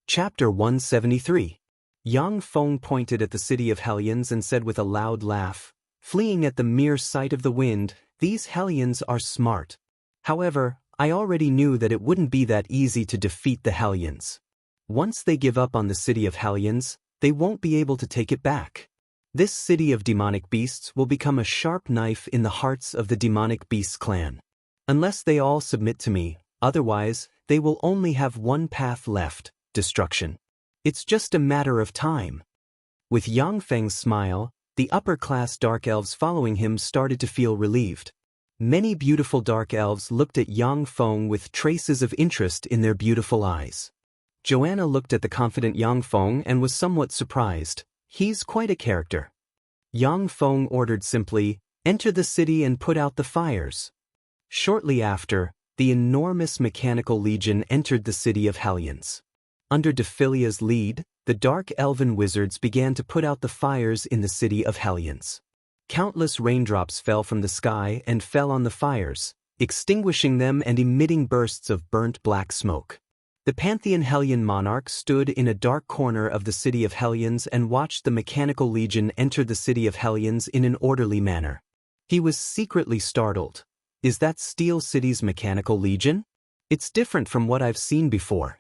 Chapter 173. Yang Feng pointed at the city of Hellions and said with a loud laugh, "Fleeing at the mere sight of the wind, these Hellions are smart. However, I already knew that it wouldn't be that easy to defeat the Hellions. Once they give up on the city of Hellions, they won't be able to take it back. This city of demonic beasts will become a sharp knife in the hearts of the demonic beasts clan. Unless they all submit to me, otherwise, they will only have one path left: destruction. It's just a matter of time." With Yang Feng's smile, the upper-class dark elves following him started to feel relieved. Many beautiful dark elves looked at Yang Feng with traces of interest in their beautiful eyes. Joanna looked at the confident Yang Feng and was somewhat surprised. He's quite a character. Yang Feng ordered simply, "Enter the city and put out the fires." Shortly after, the enormous mechanical legion entered the city of Hellions. Under Dephilia's lead, the dark elven wizards began to put out the fires in the city of Hellions. Countless raindrops fell from the sky and fell on the fires, extinguishing them and emitting bursts of burnt black smoke. The Pantheon Hellion monarch stood in a dark corner of the city of Hellions and watched the mechanical legion enter the city of Hellions in an orderly manner. He was secretly startled. Is that Steel City's mechanical legion? It's different from what I've seen before.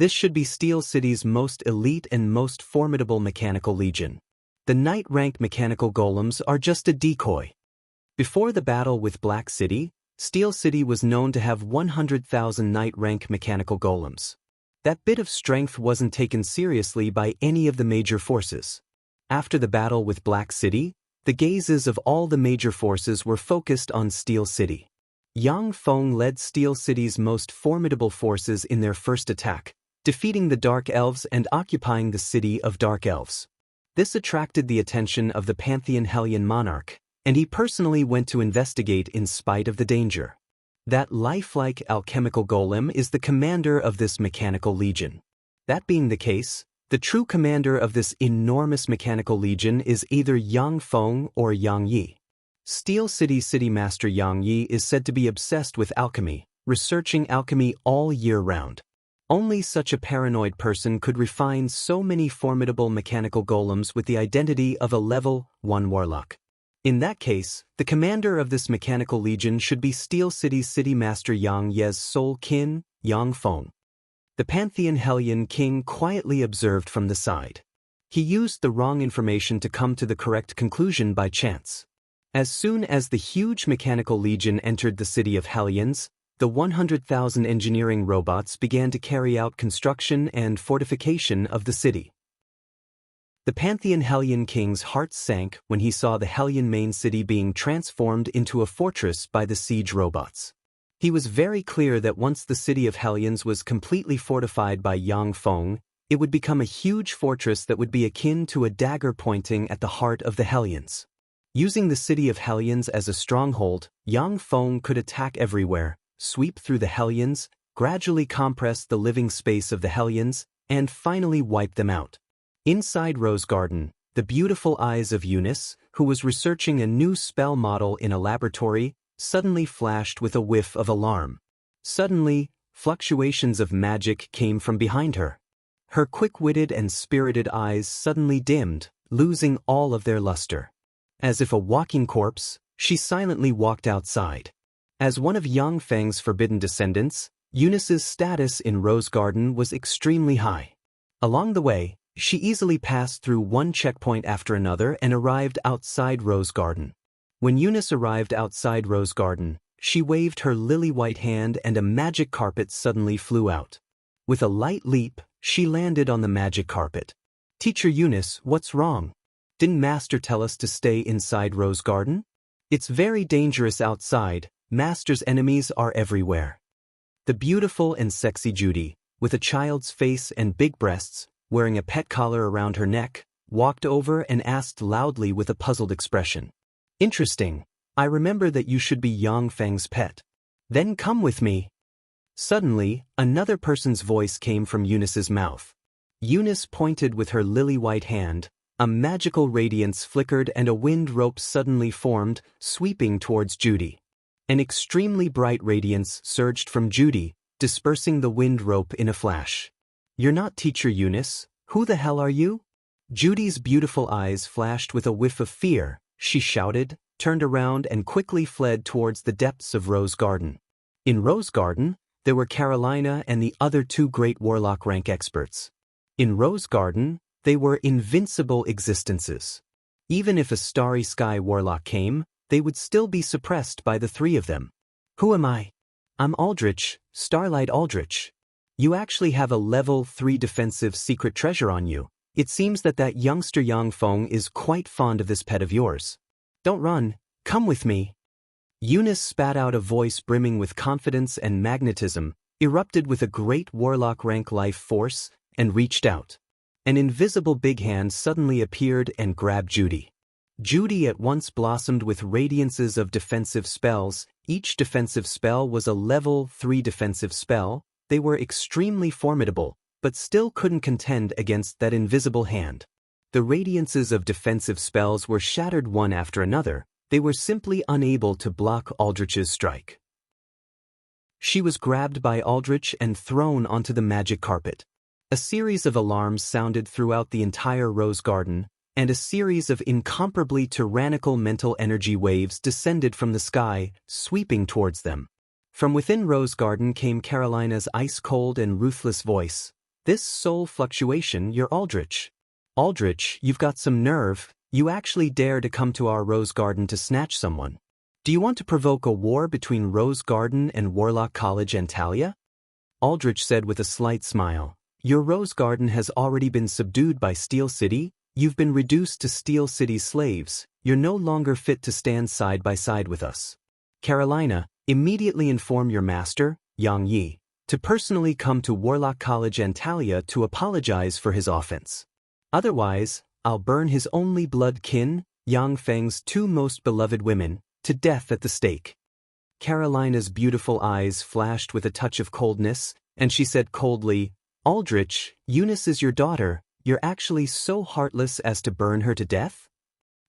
This should be Steel City's most elite and most formidable mechanical legion. The knight-rank mechanical golems are just a decoy. Before the battle with Black City, Steel City was known to have 100,000 knight-rank mechanical golems. That bit of strength wasn't taken seriously by any of the major forces. After the battle with Black City, the gazes of all the major forces were focused on Steel City. Yang Feng led Steel City's most formidable forces in their first attack, defeating the Dark Elves and occupying the city of Dark Elves. This attracted the attention of the Pantheon Hellion monarch, and he personally went to investigate in spite of the danger. That lifelike alchemical golem is the commander of this mechanical legion. That being the case, the true commander of this enormous mechanical legion is either Yang Feng or Yang Yi. Steel City's city master Yang Yi is said to be obsessed with alchemy, researching alchemy all year round. Only such a paranoid person could refine so many formidable mechanical golems with the identity of a level 1 warlock. In that case, the commander of this mechanical legion should be Steel City's city master Yang Ye's soul kin, Yang Feng. The Pantheon Hellion king quietly observed from the side. He used the wrong information to come to the correct conclusion by chance. As soon as the huge mechanical legion entered the city of Hellions, the 100,000 engineering robots began to carry out construction and fortification of the city. The Pantheon Hellion king's heart sank when he saw the Hellion main city being transformed into a fortress by the siege robots. He was very clear that once the city of Hellions was completely fortified by Yang Feng, it would become a huge fortress that would be akin to a dagger pointing at the heart of the Hellions. Using the city of Hellions as a stronghold, Yang Feng could attack everywhere, sweep through the Hellions, gradually compress the living space of the Hellions, and finally wipe them out. Inside Rose Garden, the beautiful eyes of Eunice, who was researching a new spell model in a laboratory, suddenly flashed with a whiff of alarm. Suddenly, fluctuations of magic came from behind her. Her quick-witted and spirited eyes suddenly dimmed, losing all of their luster. As if a walking corpse, she silently walked outside. As one of Yang Feng's forbidden descendants, Eunice's status in Rose Garden was extremely high. Along the way, she easily passed through one checkpoint after another and arrived outside Rose Garden. When Eunice arrived outside Rose Garden, she waved her lily-white hand and a magic carpet suddenly flew out. With a light leap, she landed on the magic carpet. "Teacher Eunice, what's wrong? Didn't Master tell us to stay inside Rose Garden? It's very dangerous outside. Master's enemies are everywhere." The beautiful and sexy Judy, with a child's face and big breasts, wearing a pet collar around her neck, walked over and asked loudly with a puzzled expression, "Interesting. I remember that you should be Yang Feng's pet. Then come with me." Suddenly, another person's voice came from Eunice's mouth. Eunice pointed with her lily-white hand. A magical radiance flickered and a wind rope suddenly formed, sweeping towards Judy. An extremely bright radiance surged from Judy, dispersing the wind rope in a flash. You're not Teacher Eunice. Who the hell are you? Judy's beautiful eyes flashed with a whiff of fear. She shouted, turned around and quickly fled towards the depths of Rose Garden. In Rose Garden, there were Carolina and the other two great warlock rank experts. In Rose Garden, they were invincible existences. Even if a Starry Sky warlock came, they would still be suppressed by the three of them. Who am I? I'm Aldrich, Starlight Aldrich. You actually have a level 3 defensive secret treasure on you. It seems that youngster Yang Feng is quite fond of this pet of yours. Don't run, come with me. Eunice spat out a voice brimming with confidence and magnetism, erupted with a great warlock rank life force, and reached out. An invisible big hand suddenly appeared and grabbed Judy. Judy at once blossomed with radiances of defensive spells. Each defensive spell was a level 3 defensive spell. They were extremely formidable, but still couldn't contend against that invisible hand. The radiances of defensive spells were shattered one after another. They were simply unable to block Aldrich's strike. She was grabbed by Aldrich and thrown onto the magic carpet. A series of alarms sounded throughout the entire Rose Garden, and a series of incomparably tyrannical mental energy waves descended from the sky, sweeping towards them. From within Rose Garden came Carolina's ice-cold and ruthless voice. This soul fluctuation, you're Aldrich. Aldrich, you've got some nerve. You actually dare to come to our Rose Garden to snatch someone. Do you want to provoke a war between Rose Garden and Warlock College Antalya? Aldrich said with a slight smile. Your Rose Garden has already been subdued by Steel City. You've been reduced to Steel City's slaves. You're no longer fit to stand side by side with us. Carolina, immediately inform your master, Yang Yi, to personally come to Warlock College Antalya to apologize for his offense. Otherwise, I'll burn his only blood kin, Yang Feng's two most beloved women, to death at the stake. Carolina's beautiful eyes flashed with a touch of coldness, and she said coldly, Aldrich, Eunice is your daughter. You're actually so heartless as to burn her to death?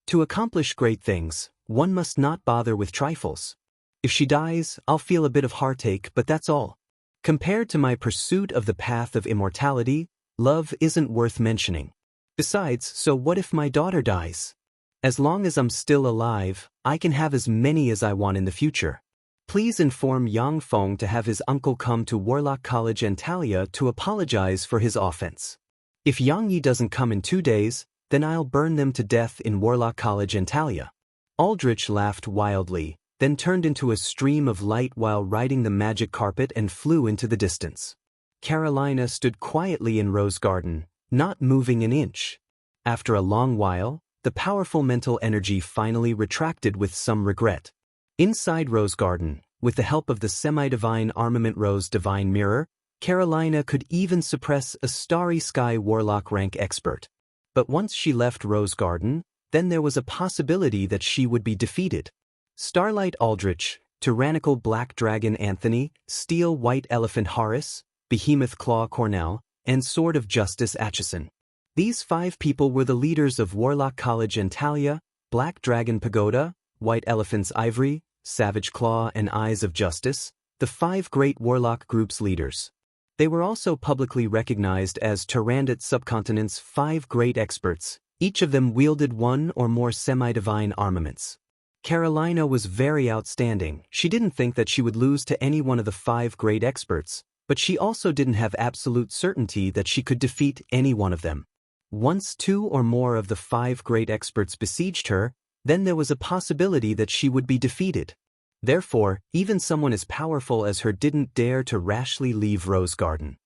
To accomplish great things, one must not bother with trifles. If she dies, I'll feel a bit of heartache, but that's all. Compared to my pursuit of the path of immortality, love isn't worth mentioning. Besides, so what if my daughter dies? As long as I'm still alive, I can have as many as I want in the future. Please inform Yang Feng to have his uncle come to Warlock College Antalya to apologize for his offense. If Yang Yi doesn't come in 2 days, then I'll burn them to death in Warlock College Antalya. Aldrich laughed wildly, then turned into a stream of light while riding the magic carpet and flew into the distance. Carolina stood quietly in Rose Garden, not moving an inch. After a long while, the powerful mental energy finally retracted with some regret. Inside Rose Garden, with the help of the semi-divine armament Rose Divine Mirror, Carolina could even suppress a Starry Sky Warlock rank expert. But once she left Rose Garden, then there was a possibility that she would be defeated. Starlight Aldrich, Tyrannical Black Dragon Anthony, Steel White Elephant Horace, Behemoth Claw Cornell, and Sword of Justice Atchison. These 5 people were the leaders of Warlock College Antalya, Black Dragon Pagoda, White Elephant's Ivory, Savage Claw and Eyes of Justice, the 5 great warlock groups' leaders. They were also publicly recognized as Tyrannid Subcontinent's 5 great experts. Each of them wielded one or more semi-divine armaments. Carolina was very outstanding. She didn't think that she would lose to any one of the 5 great experts, but she also didn't have absolute certainty that she could defeat any one of them. Once 2 or more of the 5 great experts besieged her, then there was a possibility that she would be defeated. Therefore, even someone as powerful as her didn't dare to rashly leave Rose Garden.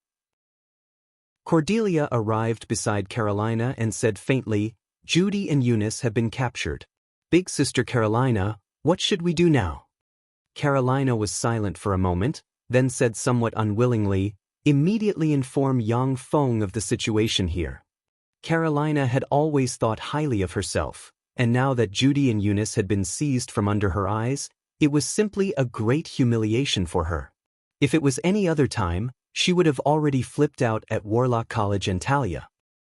Cordelia arrived beside Carolina and said faintly, Judy and Eunice have been captured. Big Sister Carolina, what should we do now? Carolina was silent for a moment, then said somewhat unwillingly, immediately inform Yang Feng of the situation here. Carolina had always thought highly of herself, and now that Judy and Eunice had been seized from under her eyes, it was simply a great humiliation for her. If it was any other time, she would have already flipped out at Warlock College Antalya.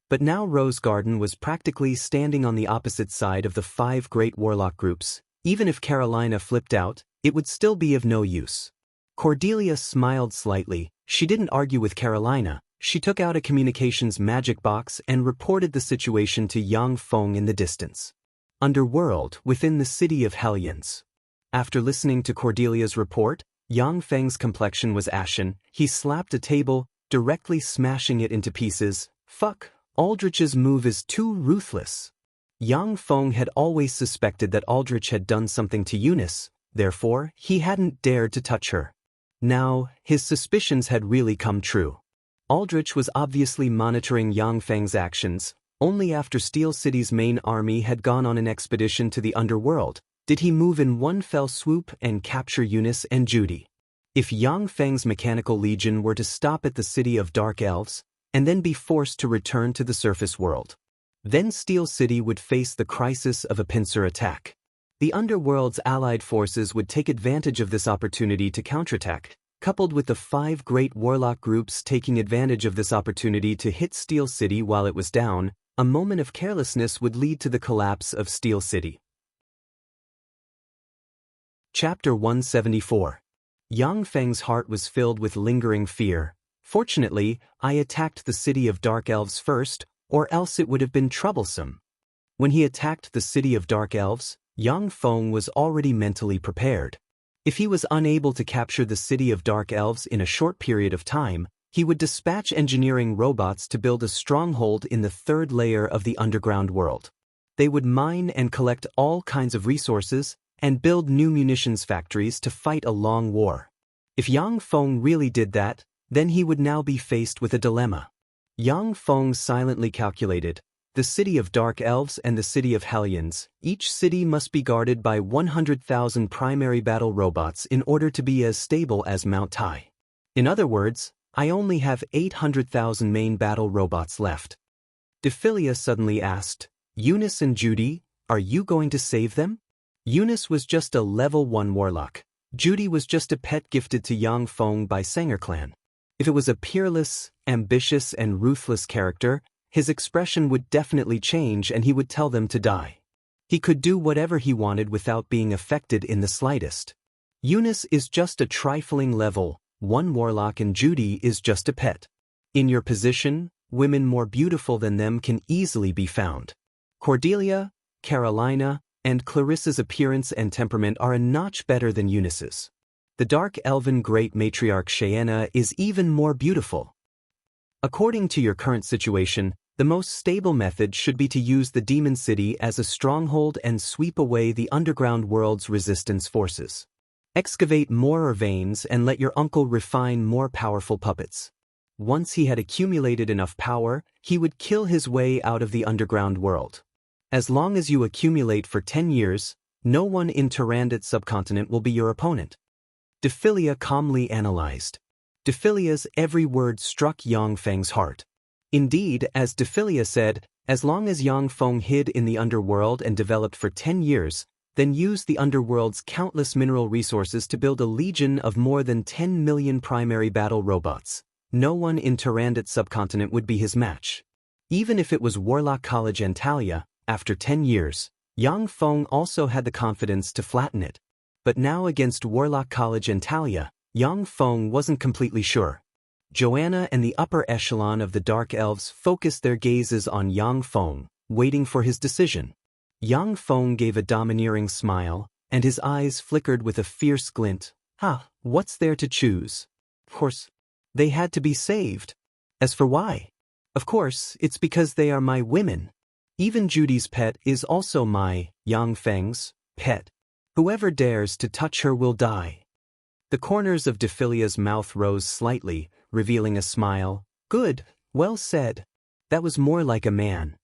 But now Rose Garden was practically standing on the opposite side of the 5 great warlock groups. Even if Carolina flipped out, it would still be of no use. Cordelia smiled slightly. She didn't argue with Carolina, She took out a communications magic box and reported the situation to Yang Feng in the distance. Underworld, within the city of Hellions. After listening to Cordelia's report, Yang Feng's complexion was ashen. He slapped a table, directly smashing it into pieces. Fuck, Aldrich's move is too ruthless. Yang Feng had always suspected that Aldrich had done something to Eunice, therefore, he hadn't dared to touch her. Now, his suspicions had really come true. Aldrich was obviously monitoring Yang Feng's actions. Only after Steel City's main army had gone on an expedition to the underworld did he move in one fell swoop and capture Eunice and Judy. If Yang Feng's mechanical legion were to stop at the city of Dark Elves, and then be forced to return to the surface world, then Steel City would face the crisis of a pincer attack. The underworld's allied forces would take advantage of this opportunity to counterattack, coupled with the 5 great warlock groups taking advantage of this opportunity to hit Steel City while it was down. A moment of carelessness would lead to the collapse of Steel City. Chapter 174. Yang Feng's heart was filled with lingering fear. Fortunately, I attacked the city of Dark Elves first, or else it would have been troublesome. When he attacked the city of Dark Elves, Yang Feng was already mentally prepared. If he was unable to capture the city of Dark Elves in a short period of time, he would dispatch engineering robots to build a stronghold in the 3rd layer of the underground world. They would mine and collect all kinds of resources and build new munitions factories to fight a long war. If Yang Feng really did that, then he would now be faced with a dilemma. Yang Feng silently calculated, the city of Dark Elves and the city of Hellions, each city must be guarded by 100,000 primary battle robots in order to be as stable as Mount Tai. In other words, I only have 800,000 main battle robots left. Dephilia suddenly asked, Eunice and Judy, are you going to save them? Eunice was just a level 1 warlock. Judy was just a pet gifted to Yang Feng by Sanger clan. If it was a peerless, ambitious and ruthless character, his expression would definitely change and he would tell them to die. He could do whatever he wanted without being affected in the slightest. Eunice is just a trifling level 1 warlock and Judy is just a pet. In your position, women more beautiful than them can easily be found. Cordelia, Carolina, and Clarissa's appearance and temperament are a notch better than Eunice's. The dark elven great matriarch Xianxia is even more beautiful. According to your current situation, the most stable method should be to use the Demon City as a stronghold and sweep away the underground world's resistance forces. Excavate more veins and let your uncle refine more powerful puppets. Once he had accumulated enough power, he would kill his way out of the underground world. As long as you accumulate for 10 years, no one in Tyrandot subcontinent will be your opponent. Dephilia calmly analyzed. Dephilia's every word struck Yang Feng's heart. Indeed, as Dephilia said, as long as Yang Feng hid in the underworld and developed for 10 years, then used the underworld's countless mineral resources to build a legion of more than 10 million primary battle robots, no one in Tyrandot subcontinent would be his match. Even if it was Warlock College Antalya, after 10 years, Yang Feng also had the confidence to flatten it. But now against Warlock College Antalya, Yang Feng wasn't completely sure. Joanna and the upper echelon of the Dark Elves focused their gazes on Yang Feng, waiting for his decision. Yang Feng gave a domineering smile, and his eyes flickered with a fierce glint. What's there to choose? Of course, they had to be saved. As for why? Of course, it's because they are my women. Even Judy's pet is also my, Yang Feng's, pet. Whoever dares to touch her will die. The corners of Dephilia's mouth rose slightly, revealing a smile. Good, well said. That was more like a man.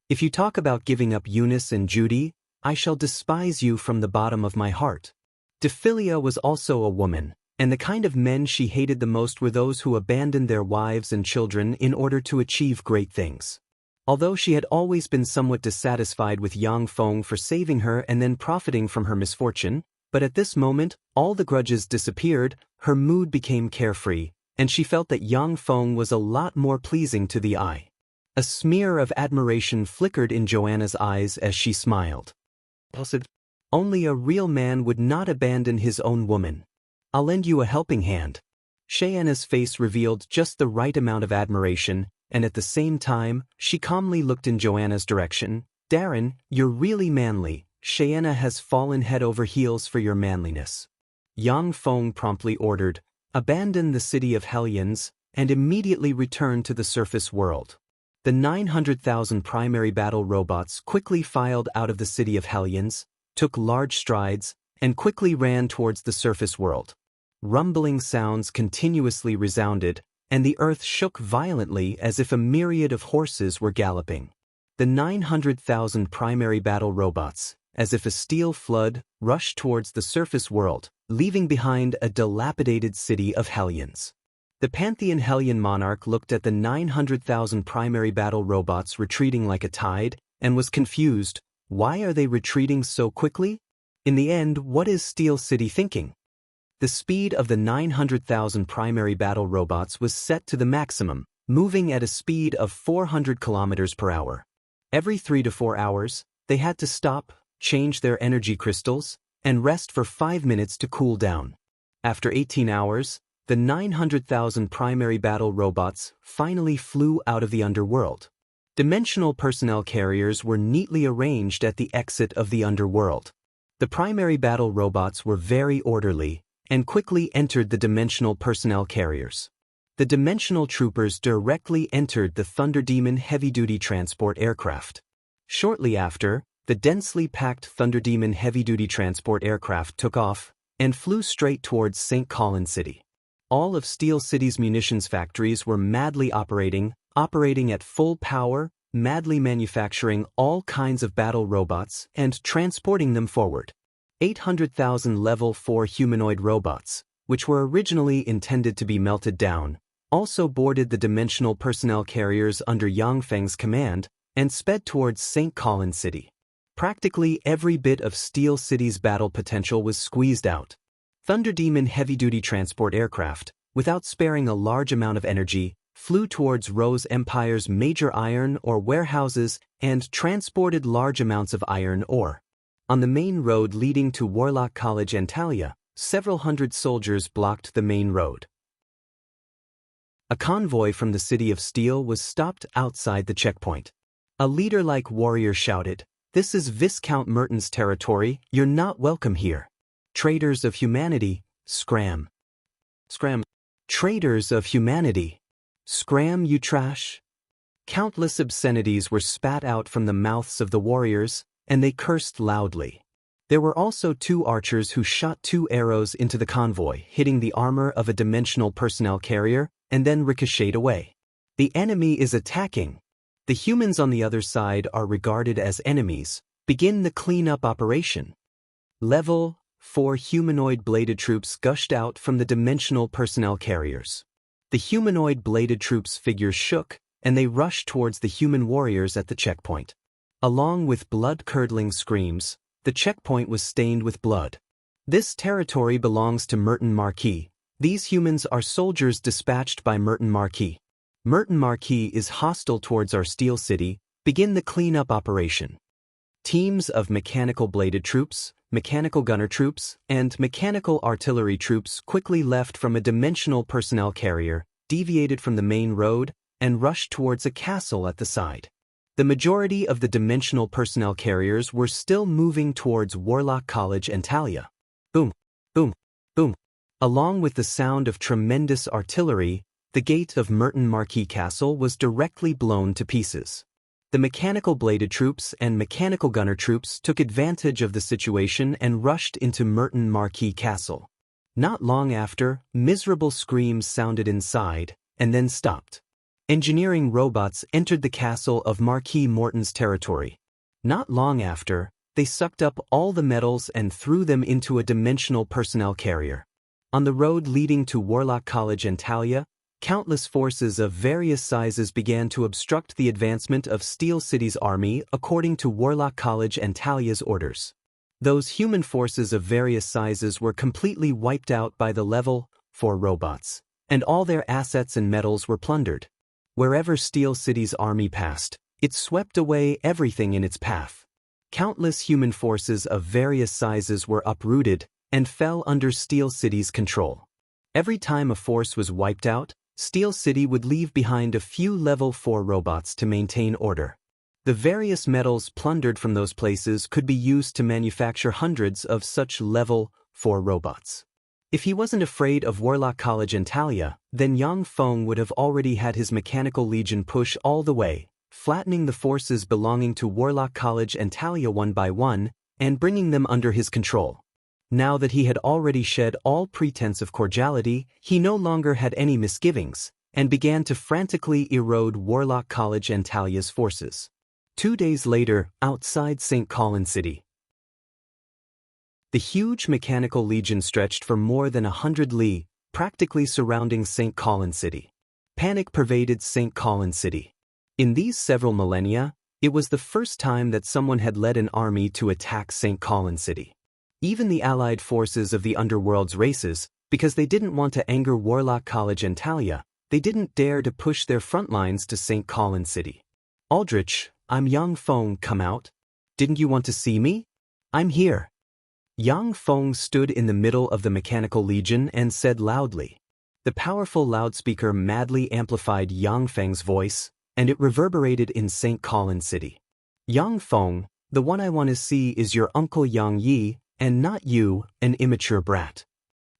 If you talk about giving up Eunice and Judy, I shall despise you from the bottom of my heart. Dephilia was also a woman, and the kind of men she hated the most were those who abandoned their wives and children in order to achieve great things. Although she had always been somewhat dissatisfied with Yang Feng for saving her and then profiting from her misfortune, but at this moment, all the grudges disappeared, her mood became carefree, and she felt that Yang Feng was a lot more pleasing to the eye. A smear of admiration flickered in Joanna's eyes as she smiled. Only a real man would not abandon his own woman. I'll lend you a helping hand. Xianxia's face revealed just the right amount of admiration, and at the same time, she calmly looked in Joanna's direction. Darren, you're really manly. Xianxia has fallen head over heels for your manliness. Yang Feng promptly ordered, abandon the city of Hellions, and immediately return to the surface world. The 900,000 primary battle robots quickly filed out of the city of Hellions, took large strides, and quickly ran towards the surface world. Rumbling sounds continuously resounded, and the earth shook violently as if a myriad of horses were galloping. The 900,000 primary battle robots, as if a steel flood, rushed towards the surface world, leaving behind a dilapidated city of Hellions. The Pantheon Hellion monarch looked at the 900,000 primary battle robots retreating like a tide, and was confused. Why are they retreating so quickly? In the end, what is Steel City thinking? The speed of the 900,000 primary battle robots was set to the maximum, moving at a speed of 400 kilometers per hour. Every 3 to 4 hours, they had to stop, change their energy crystals, and rest for 5 minutes to cool down. After 18 hours, the 900,000 primary battle robots finally flew out of the underworld. Dimensional personnel carriers were neatly arranged at the exit of the underworld. The primary battle robots were very orderly, and quickly entered the dimensional personnel carriers. The dimensional troopers directly entered the Thunder Demon heavy-duty transport aircraft. Shortly after, the densely packed Thunder Demon heavy-duty transport aircraft took off and flew straight towards St. Colin City. All of Steel City's munitions factories were madly operating at full power, madly manufacturing all kinds of battle robots and transporting them forward. 800,000 Level 4 humanoid robots, which were originally intended to be melted down, also boarded the dimensional personnel carriers under Yang Feng's command and sped towards St. Colin City. Practically every bit of Steel City's battle potential was squeezed out. Thunder Demon heavy-duty transport aircraft, without sparing a large amount of energy, flew towards Rose Empire's major iron ore warehouses and transported large amounts of iron ore. On the main road leading to Warlock College Antalya, several hundred soldiers blocked the main road. A convoy from the City of Steel was stopped outside the checkpoint. A leader-like warrior shouted, "This is Viscount Merton's territory, you're not welcome here. Traitors of humanity, scram. Scram. Traitors of humanity. Scram, you trash." Countless obscenities were spat out from the mouths of the warriors, and they cursed loudly. There were also 2 archers who shot 2 arrows into the convoy, hitting the armor of a dimensional personnel carrier, and then ricocheted away. The enemy is attacking. The humans on the other side are regarded as enemies. Begin the cleanup operation. Level 4 humanoid bladed troops gushed out from the dimensional personnel carriers. The humanoid bladed troops' figures shook, and they rushed towards the human warriors at the checkpoint. Along with blood-curdling screams, the checkpoint was stained with blood. This territory belongs to Merton Marquis. These humans are soldiers dispatched by Merton Marquis. Merton Marquis is hostile towards our Steel City. Begin the cleanup operation. Teams of mechanical bladed troops, mechanical gunner troops, and mechanical artillery troops quickly left from a dimensional personnel carrier, deviated from the main road, and rushed towards a castle at the side. The majority of the dimensional personnel carriers were still moving towards Warlock College Antalya. Boom, boom, boom. Along with the sound of tremendous artillery, the gate of Merton Marquis Castle was directly blown to pieces. The mechanical bladed troops and mechanical gunner troops took advantage of the situation and rushed into Merton Marquis Castle. Not long after, miserable screams sounded inside, and then stopped. Engineering robots entered the castle of Marquis Morton's territory. Not long after, they sucked up all the metals and threw them into a dimensional personnel carrier. On the road leading to Warlock College Antalya, countless forces of various sizes began to obstruct the advancement of Steel City's army according to Warlock College Antalya's orders. Those human forces of various sizes were completely wiped out by the Level 4 robots, and all their assets and metals were plundered. Wherever Steel City's army passed, it swept away everything in its path. Countless human forces of various sizes were uprooted and fell under Steel City's control. Every time a force was wiped out, Steel City would leave behind a few level 4 robots to maintain order. The various metals plundered from those places could be used to manufacture hundreds of such level 4 robots. If he wasn't afraid of Warlock College and Talia, then Yang Feng would have already had his Mechanical Legion push all the way, flattening the forces belonging to Warlock College and Talia one by one, and bringing them under his control. Now that he had already shed all pretense of cordiality, he no longer had any misgivings, and began to frantically erode Warlock College and Talia's forces. 2 days later, outside St. Colin City. The huge Mechanical Legion stretched for more than 100 li, practically surrounding St. Colin City. Panic pervaded St. Colin City. In these several millennia, it was the first time that someone had led an army to attack St. Colin City. Even the allied forces of the underworld's races, because they didn't want to anger Warlock College and Talia, they didn't dare to push their front lines to St. Colin City. Aldrich, I'm Yang Feng, come out. Didn't you want to see me? I'm here. Yang Feng stood in the middle of the Mechanical Legion and said loudly. The powerful loudspeaker madly amplified Yang Feng's voice, and it reverberated in St. Colin City. Yang Feng, the one I want to see is your uncle Yang Yi, and not you, an immature brat.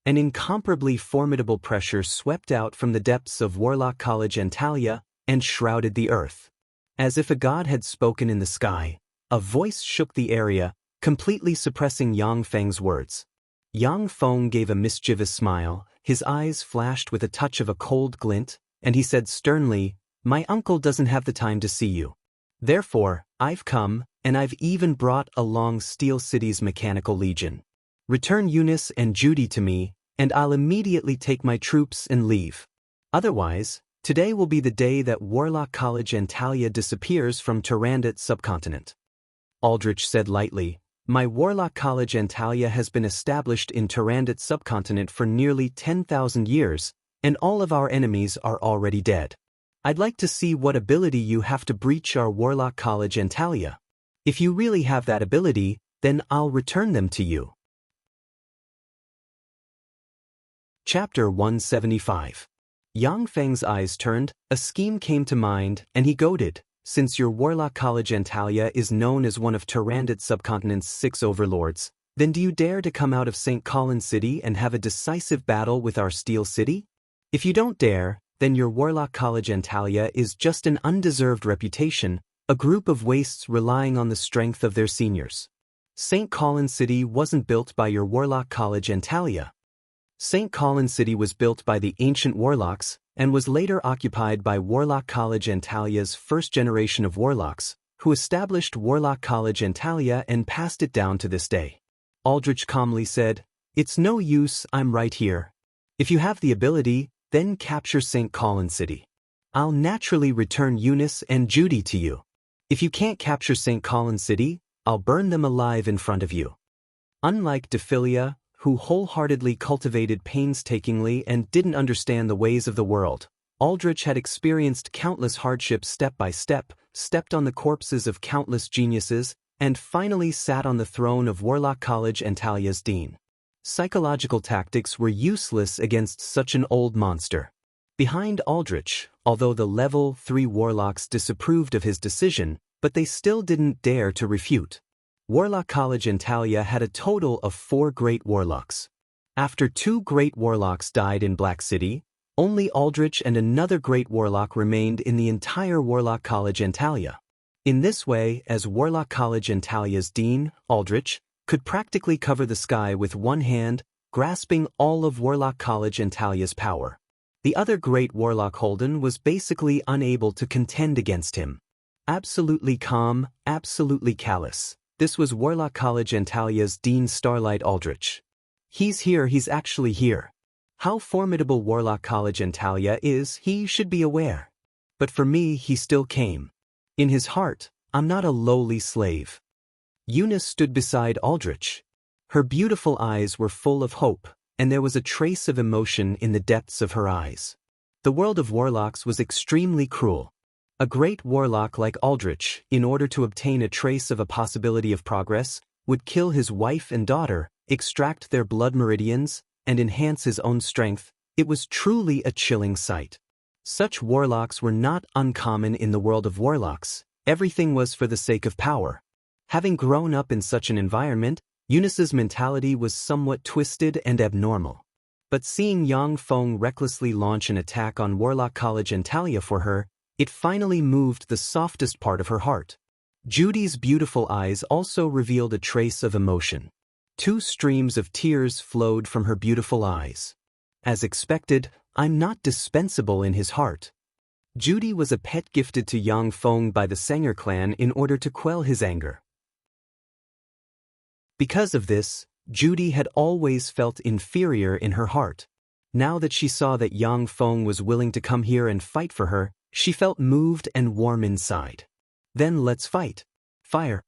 An incomparably formidable pressure swept out from the depths of Warlock College and Talia, and shrouded the earth. As if a god had spoken in the sky, a voice shook the area, completely suppressing Yang Feng's words. Yang Feng gave a mischievous smile, his eyes flashed with a touch of a cold glint, and he said sternly, My uncle doesn't have the time to see you. Therefore, I've come, and I've even brought along Steel City's Mechanical Legion. Return Eunice and Judy to me, and I'll immediately take my troops and leave. Otherwise, today will be the day that Warlock College and Talia disappears from Tyrannid subcontinent. Aldrich said lightly, My Warlock College and Talia has been established in Tyrannid subcontinent for nearly 10,000 years, and all of our enemies are already dead. I'd like to see what ability you have to breach our Warlock College and Talia. If you really have that ability, then I'll return them to you. Chapter 175. Yang Feng's eyes turned, a scheme came to mind, and he goaded. Since your Warlock College and Talia is known as one of Tyrannid subcontinent's 6 overlords, then do you dare to come out of St. Colin City and have a decisive battle with our Steel City? If you don't dare, then your Warlock College and Talia is just an undeserved reputation, a group of wastes relying on the strength of their seniors. St. Colin City wasn't built by your Warlock College and Talia. St. Colin City was built by the ancient warlocks, and was later occupied by Warlock College and Talia's first generation of warlocks, who established Warlock College and Talia and passed it down to this day. Aldrich calmly said, It's no use, I'm right here. If you have the ability, then capture St. Colin City. I'll naturally return Eunice and Judy to you. If you can't capture St. Colin City, I'll burn them alive in front of you. Unlike Dephilia, who wholeheartedly cultivated painstakingly and didn't understand the ways of the world, Aldrich had experienced countless hardships step by step, stepped on the corpses of countless geniuses, and finally sat on the throne of Warlock College and Talia's dean. Psychological tactics were useless against such an old monster. Behind Aldrich, although the level 3 warlocks disapproved of his decision, but they still didn't dare to refute. Warlock College and Talia had a total of 4 great warlocks. After 2 great warlocks died in Black City, only Aldrich and another great warlock remained in the entire Warlock College and Talia. In this way, as Warlock College and Talia's dean, Aldrich could practically cover the sky with one hand, grasping all of Warlock College and Talia's power. The other great warlock Holden was basically unable to contend against him. Absolutely calm, absolutely callous. This was Warlock College and Talia's Dean Starlight Aldrich. He's here, he's actually here. How formidable Warlock College and Talia is, he should be aware. But for me, he still came. In his heart, I'm not a lowly slave. Eunice stood beside Aldrich. Her beautiful eyes were full of hope, and there was a trace of emotion in the depths of her eyes. The world of warlocks was extremely cruel. A great warlock like Aldrich, in order to obtain a trace of a possibility of progress, would kill his wife and daughter, extract their blood meridians, and enhance his own strength, It was truly a chilling sight. Such warlocks were not uncommon in the world of warlocks. Everything was for the sake of power. Having grown up in such an environment, Eunice's mentality was somewhat twisted and abnormal. But seeing Yang Feng recklessly launch an attack on Warlock College and Talia for her, it finally moved the softest part of her heart. Judy's beautiful eyes also revealed a trace of emotion. 2 streams of tears flowed from her beautiful eyes. As expected, I'm not dispensable in his heart. Judy was a pet gifted to Yang Feng by the Sanger clan in order to quell his anger. Because of this, Judy had always felt inferior in her heart. Now that she saw that Yang Feng was willing to come here and fight for her, she felt moved and warm inside. Then let's fight. Fire.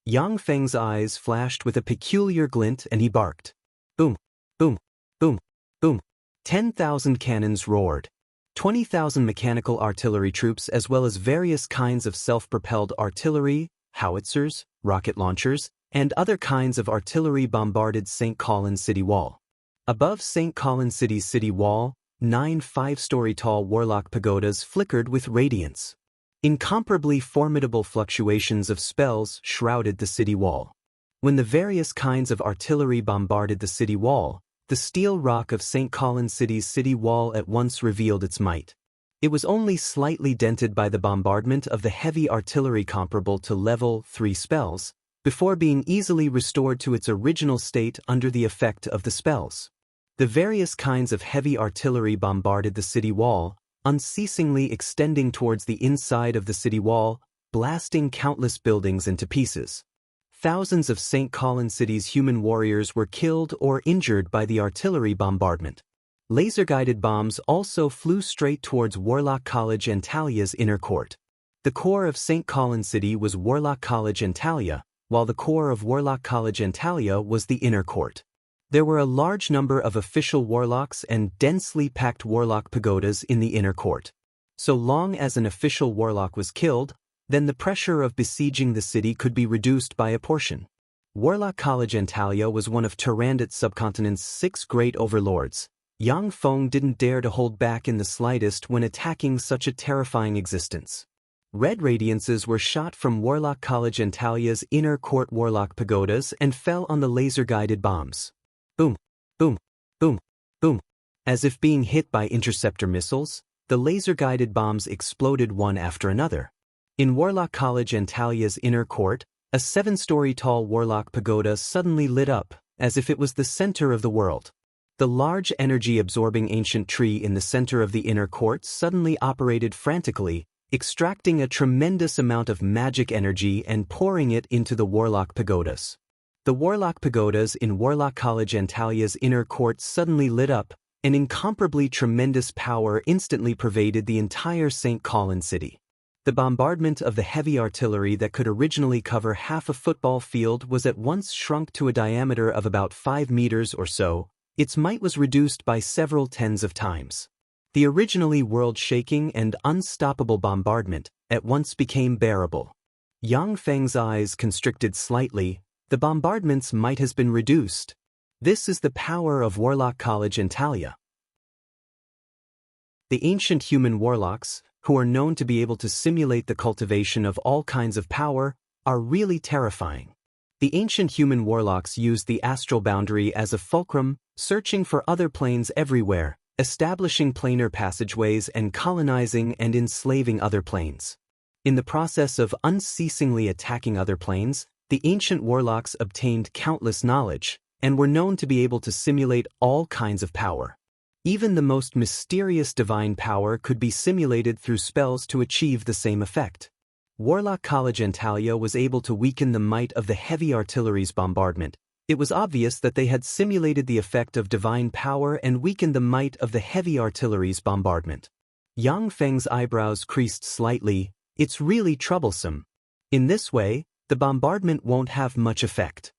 Yang Feng's eyes flashed with a peculiar glint and he barked. Boom, boom, boom, boom. 10,000 cannons roared. 20,000 mechanical artillery troops as well as various kinds of self-propelled artillery, howitzers, rocket launchers, and other kinds of artillery bombarded St. Colin City Wall. Above St. Colin City's city wall, 9 5-story tall warlock pagodas flickered with radiance. Incomparably formidable fluctuations of spells shrouded the city wall. When the various kinds of artillery bombarded the city wall, the steel rock of St. Colin City's city wall at once revealed its might. It was only slightly dented by the bombardment of the heavy artillery comparable to level 3 spells, before being easily restored to its original state under the effect of the spells. The various kinds of heavy artillery bombarded the city wall, unceasingly extending towards the inside of the city wall, blasting countless buildings into pieces. Thousands of St. Colin City's human warriors were killed or injured by the artillery bombardment. Laser-guided bombs also flew straight towards Warlock College and Talia's inner court. The core of St. Colin City was Warlock College and Talia, while the core of Warlock College and Talia was the inner court. There were a large number of official warlocks and densely packed warlock pagodas in the inner court. So long as an official warlock was killed, then the pressure of besieging the city could be reduced by a portion. Warlock College and Talia was one of Turandot subcontinent's 6 great overlords. Yang Feng didn't dare to hold back in the slightest when attacking such a terrifying existence. Red radiances were shot from Warlock College and Talia's inner court warlock pagodas and fell on the laser-guided bombs. Boom, boom, boom, boom. As if being hit by interceptor missiles, the laser-guided bombs exploded one after another. In Warlock College and Talia's inner court, a 7-story tall warlock pagoda suddenly lit up, as if it was the center of the world. The large energy-absorbing ancient tree in the center of the inner court suddenly operated frantically, extracting a tremendous amount of magic energy and pouring it into the warlock pagodas. The warlock pagodas in Warlock College and Talia's inner court suddenly lit up, and incomparably tremendous power instantly pervaded the entire St. Colin City. The bombardment of the heavy artillery that could originally cover half a football field was at once shrunk to a diameter of about 5 meters or so. Its might was reduced by several tens of times. The originally world-shaking and unstoppable bombardment at once became bearable. Yang Feng's eyes constricted slightly. The bombardment's might has been reduced. This is the power of Warlock College and Talia. The ancient human warlocks, who are known to be able to simulate the cultivation of all kinds of power, are really terrifying. The ancient human warlocks used the astral boundary as a fulcrum, searching for other planes everywhere, establishing planar passageways and colonizing and enslaving other planes. In the process of unceasingly attacking other planes, the ancient warlocks obtained countless knowledge, and were known to be able to simulate all kinds of power. Even the most mysterious divine power could be simulated through spells to achieve the same effect. Warlock College and Talia was able to weaken the might of the heavy artillery's bombardment. It was obvious that they had simulated the effect of divine power and weakened the might of the heavy artillery's bombardment. Yang Feng's eyebrows creased slightly. It's really troublesome. In this way, the bombardment won't have much effect.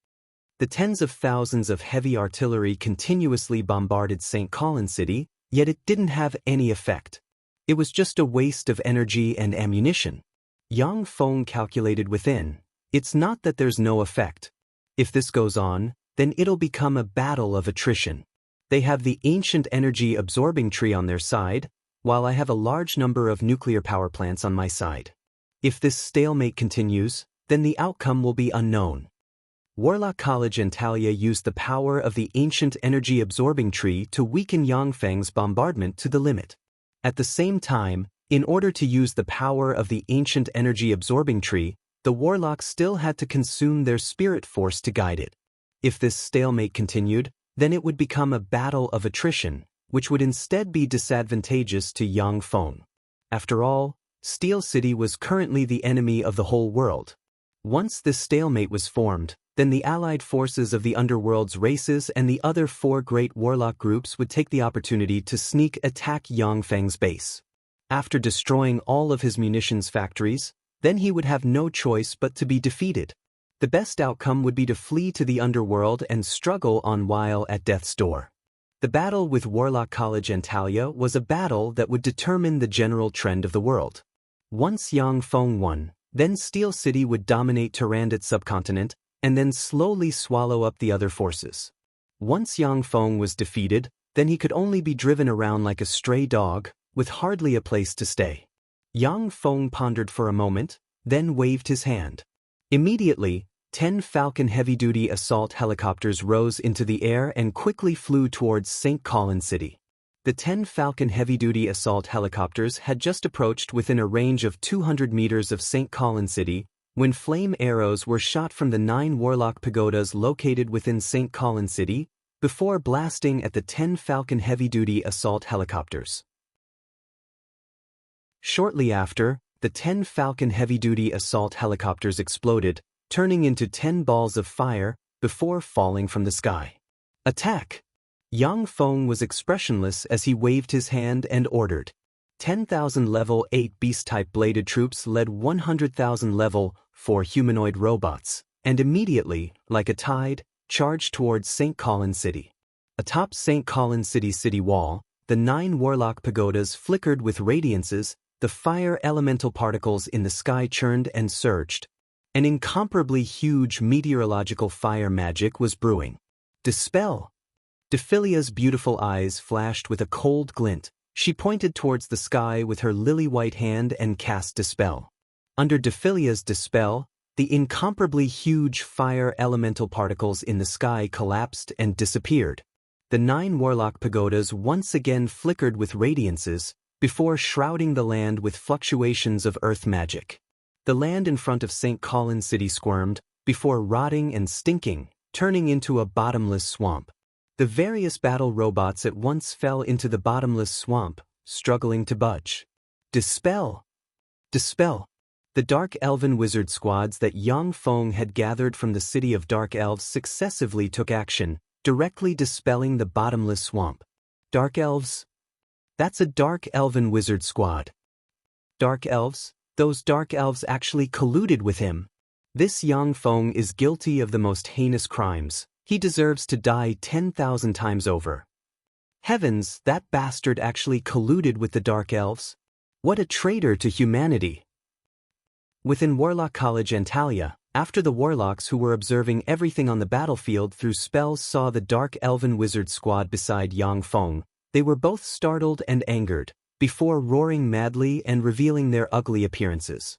The tens of thousands of heavy artillery continuously bombarded St. Colin City, yet it didn't have any effect. It was just a waste of energy and ammunition. Yang Feng calculated within. It's not that there's no effect. If this goes on, then it'll become a battle of attrition. They have the ancient energy absorbing tree on their side, while I have a large number of nuclear power plants on my side. If this stalemate continues, then the outcome will be unknown. Warlock College and Talia used the power of the ancient energy absorbing tree to weaken Yangfeng's bombardment to the limit. At the same time, in order to use the power of the ancient energy absorbing tree, the warlocks still had to consume their spirit force to guide it. If this stalemate continued, then it would become a battle of attrition, which would instead be disadvantageous to Yangfeng. After all, Steel City was currently the enemy of the whole world. Once this stalemate was formed, then the allied forces of the underworld's races and the other 4 great warlock groups would take the opportunity to sneak attack Yangfeng's base. After destroying all of his munitions factories, then he would have no choice but to be defeated. The best outcome would be to flee to the underworld and struggle on while at death's door. The battle with Warlock College and Talia was a battle that would determine the general trend of the world. Once Yangfeng won, then Steel City would dominate Tyrannid subcontinent and then slowly swallow up the other forces. Once Yangfeng was defeated, then he could only be driven around like a stray dog, with hardly a place to stay. Yangfeng pondered for a moment, then waved his hand. Immediately, 10 Falcon heavy-duty assault helicopters rose into the air and quickly flew towards St. Colin City. The 10 Falcon heavy-duty assault helicopters had just approached within a range of 200 meters of St. Colin City when flame arrows were shot from the 9 warlock pagodas located within St. Colin City before blasting at the 10 Falcon heavy-duty assault helicopters. Shortly after, the 10 Falcon heavy-duty assault helicopters exploded, turning into 10 balls of fire before falling from the sky. Attack! Yangfeng was expressionless as he waved his hand and ordered. 10,000 level 8 beast-type bladed troops led 100,000 level 4 humanoid robots, and immediately, like a tide, charged towards St. Colin City. Atop St. Colin City's city wall, the 9 warlock pagodas flickered with radiances, the fire elemental particles in the sky churned and surged. An incomparably huge meteorological fire magic was brewing. Dispel! Dephilia's beautiful eyes flashed with a cold glint. She pointed towards the sky with her lily-white hand and cast Dispel. Under Dephilia's Dispel, the incomparably huge fire elemental particles in the sky collapsed and disappeared. The 9 warlock pagodas once again flickered with radiances, before shrouding the land with fluctuations of earth magic. The land in front of St. Colin City squirmed, before rotting and stinking, turning into a bottomless swamp. The various battle robots at once fell into the bottomless swamp, struggling to budge. Dispel! Dispel! The Dark Elven wizard squads that Yangfeng had gathered from the city of Dark Elves successively took action, directly dispelling the bottomless swamp. Dark Elves? That's a Dark Elven wizard squad. Dark Elves? Those Dark Elves actually colluded with him. This Yangfeng is guilty of the most heinous crimes. He deserves to die 10,000 times over. Heavens, that bastard actually colluded with the Dark Elves. What a traitor to humanity. Within Warlock College and Talia, after the warlocks who were observing everything on the battlefield through spells saw the Dark Elven wizard squad beside Yangfeng, they were both startled and angered, before roaring madly and revealing their ugly appearances.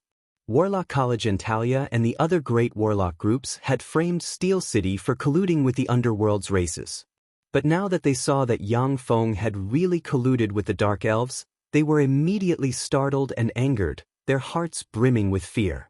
Warlock College and Talia and the other great warlock groups had framed Steel City for colluding with the underworld's races. But now that they saw that Yangfeng had really colluded with the Dark Elves, they were immediately startled and angered, their hearts brimming with fear.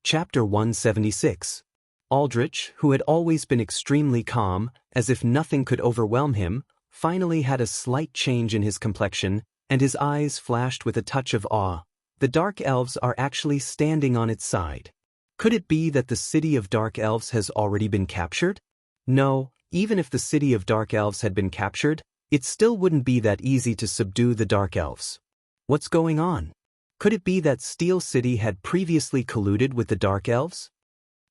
Chapter 176. Aldrich, who had always been extremely calm, as if nothing could overwhelm him, finally had a slight change in his complexion, and his eyes flashed with a touch of awe. The Dark Elves are actually standing on its side. Could it be that the city of Dark Elves has already been captured? No, even if the city of Dark Elves had been captured, it still wouldn't be that easy to subdue the Dark Elves. What's going on? Could it be that Steel City had previously colluded with the Dark Elves?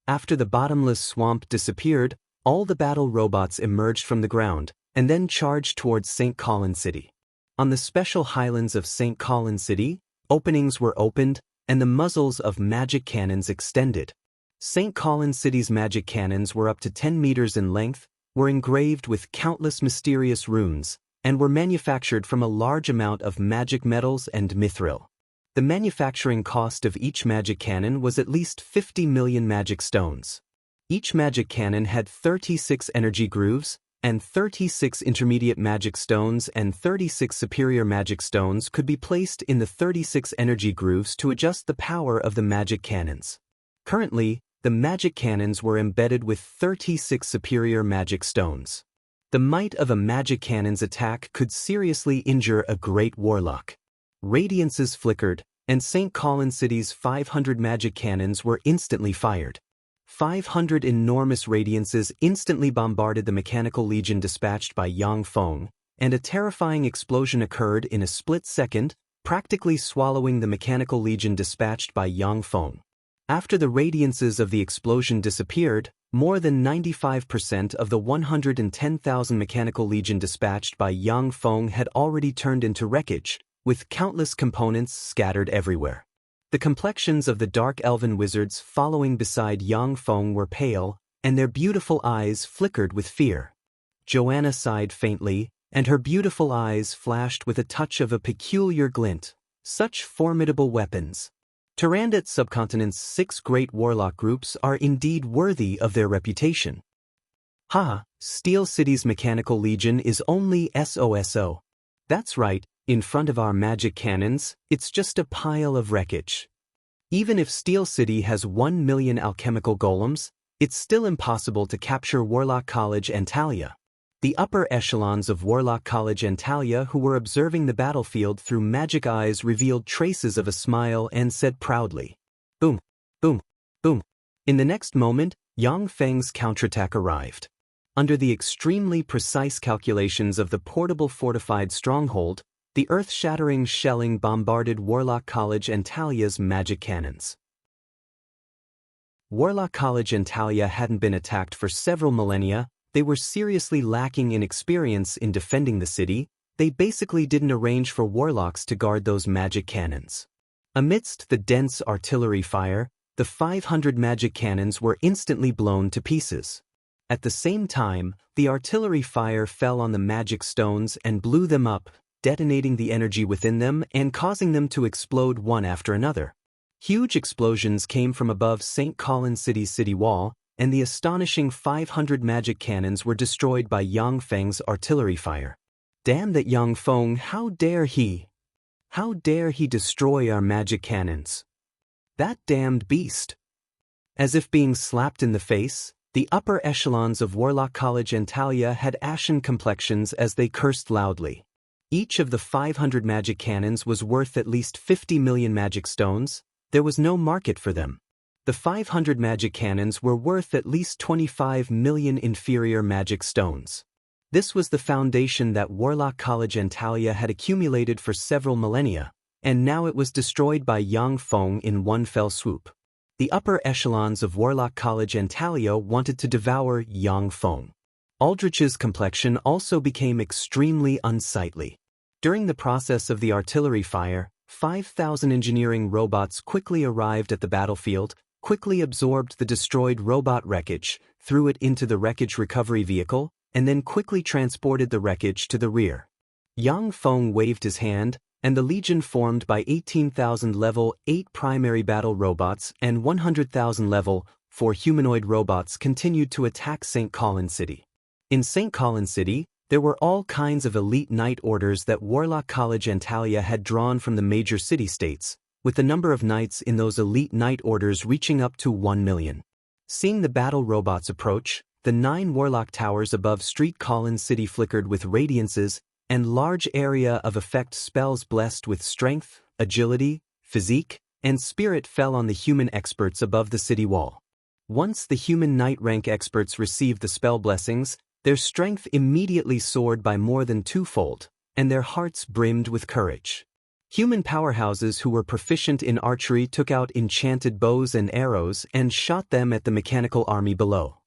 After the bottomless swamp disappeared, all the battle robots emerged from the ground, and then charged towards St. Colin City. On the special highlands of St. Colin City, openings were opened, and the muzzles of magic cannons extended. St. Colin City's magic cannons were up to 10 meters in length, were engraved with countless mysterious runes, and were manufactured from a large amount of magic metals and mithril. The manufacturing cost of each magic cannon was at least 50 million magic stones. Each magic cannon had 36 energy grooves, and 36 intermediate magic stones and 36 superior magic stones could be placed in the 36 energy grooves to adjust the power of the magic cannons. Currently, the magic cannons were embedded with 36 superior magic stones. The might of a magic cannon's attack could seriously injure a great warlock. Radiances flickered, and St. Colin City's 500 magic cannons were instantly fired. 500 enormous radiances instantly bombarded the mechanical legion dispatched by Yang Feng, and a terrifying explosion occurred in a split second, practically swallowing the mechanical legion dispatched by Yang Feng. After the radiances of the explosion disappeared, more than 95% of the 110,000 mechanical legion dispatched by Yang Feng had already turned into wreckage, with countless components scattered everywhere. The complexions of the dark elven wizards following beside Yang Feng were pale, and their beautiful eyes flickered with fear. Joanna sighed faintly, and her beautiful eyes flashed with a touch of a peculiar glint. Such formidable weapons! Tyrandat subcontinent's 6 great warlock groups are indeed worthy of their reputation. Steel City's mechanical legion is only SOSO. That's right, in front of our magic cannons, it's just a pile of wreckage. Even if Steel City has 1 million alchemical golems, it's still impossible to capture Warlock College Antalya. The upper echelons of Warlock College Antalya who were observing the battlefield through magic eyes revealed traces of a smile and said proudly, "Boom, boom, boom." In the next moment, Yang Feng's counterattack arrived. Under the extremely precise calculations of the portable fortified stronghold, the earth-shattering shelling bombarded Warlock College Antalya's magic cannons. Warlock College Antalya hadn't been attacked for several millennia. They were seriously lacking in experience in defending the city. They basically didn't arrange for warlocks to guard those magic cannons. Amidst the dense artillery fire, the 500 magic cannons were instantly blown to pieces. At the same time, the artillery fire fell on the magic stones and blew them up, detonating the energy within them and causing them to explode one after another. Huge explosions came from above St. Colin City's city wall, and the astonishing 500 magic cannons were destroyed by Yang Feng's artillery fire. Damn that Yang Feng, how dare he? How dare he destroy our magic cannons? That damned beast! As if being slapped in the face, the upper echelons of Warlock College Antalya had ashen complexions as they cursed loudly. Each of the 500 magic cannons was worth at least 50 million magic stones. There was no market for them. The 500 magic cannons were worth at least 25 million inferior magic stones. This was the foundation that Warlock College Antalya had accumulated for several millennia, and now it was destroyed by Yang Feng in one fell swoop. The upper echelons of Warlock College Antalya wanted to devour Yang Feng. Aldrich's complexion also became extremely unsightly. During the process of the artillery fire, 5,000 engineering robots quickly arrived at the battlefield, quickly absorbed the destroyed robot wreckage, threw it into the wreckage recovery vehicle, and then quickly transported the wreckage to the rear. Yang Feng waved his hand, and the legion formed by 18,000 level 8 primary battle robots and 100,000 level 4 humanoid robots continued to attack St. Colin City. In St. Colin City, there were all kinds of elite knight orders that Warlock College Antalya had drawn from the major city-states, with the number of knights in those elite knight orders reaching up to 1 million. Seeing the battle robots approach, the 9 warlock towers above Street Colin City flickered with radiances, and large area of effect spells blessed with strength, agility, physique, and spirit fell on the human experts above the city wall. Once the human knight rank experts received the spell blessings, their strength immediately soared by more than twofold, and their hearts brimmed with courage. Human powerhouses who were proficient in archery took out enchanted bows and arrows and shot them at the mechanical army below.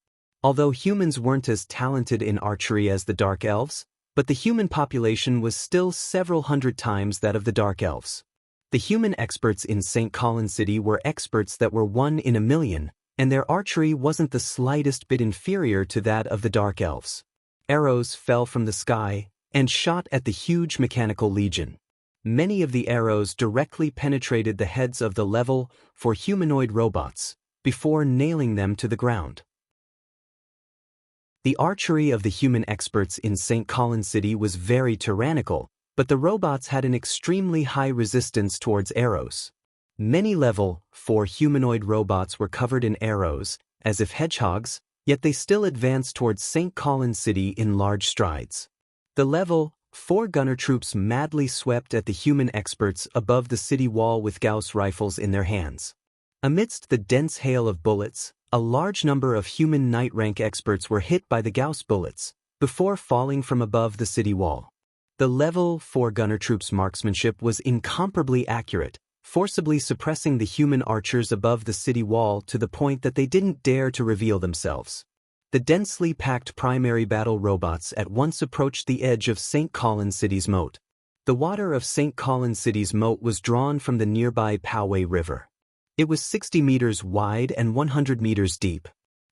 Although humans weren't as talented in archery as the Dark Elves, but the human population was still several hundred times that of the Dark Elves. The human experts in St. Colin City were experts that were 1 in a million, and their archery wasn't the slightest bit inferior to that of the Dark Elves. Arrows fell from the sky and shot at the huge mechanical legion. Many of the arrows directly penetrated the heads of the level 4 humanoid robots before nailing them to the ground. The archery of the human experts in St. Colin City was very tyrannical, but the robots had an extremely high resistance towards arrows. Many level 4 humanoid robots were covered in arrows, as if hedgehogs, yet they still advanced towards St. Colin City in large strides. The level 4 gunner troops madly swept at the human experts above the city wall with Gauss rifles in their hands. Amidst the dense hail of bullets, a large number of human night rank experts were hit by the Gauss bullets before falling from above the city wall. The level 4 gunner troops' marksmanship was incomparably accurate, forcibly suppressing the human archers above the city wall to the point that they didn't dare to reveal themselves. The densely packed primary battle robots at once approached the edge of St. Colin City's moat. The water of St. Colin City's moat was drawn from the nearby Poway River. It was 60 meters wide and 100 meters deep.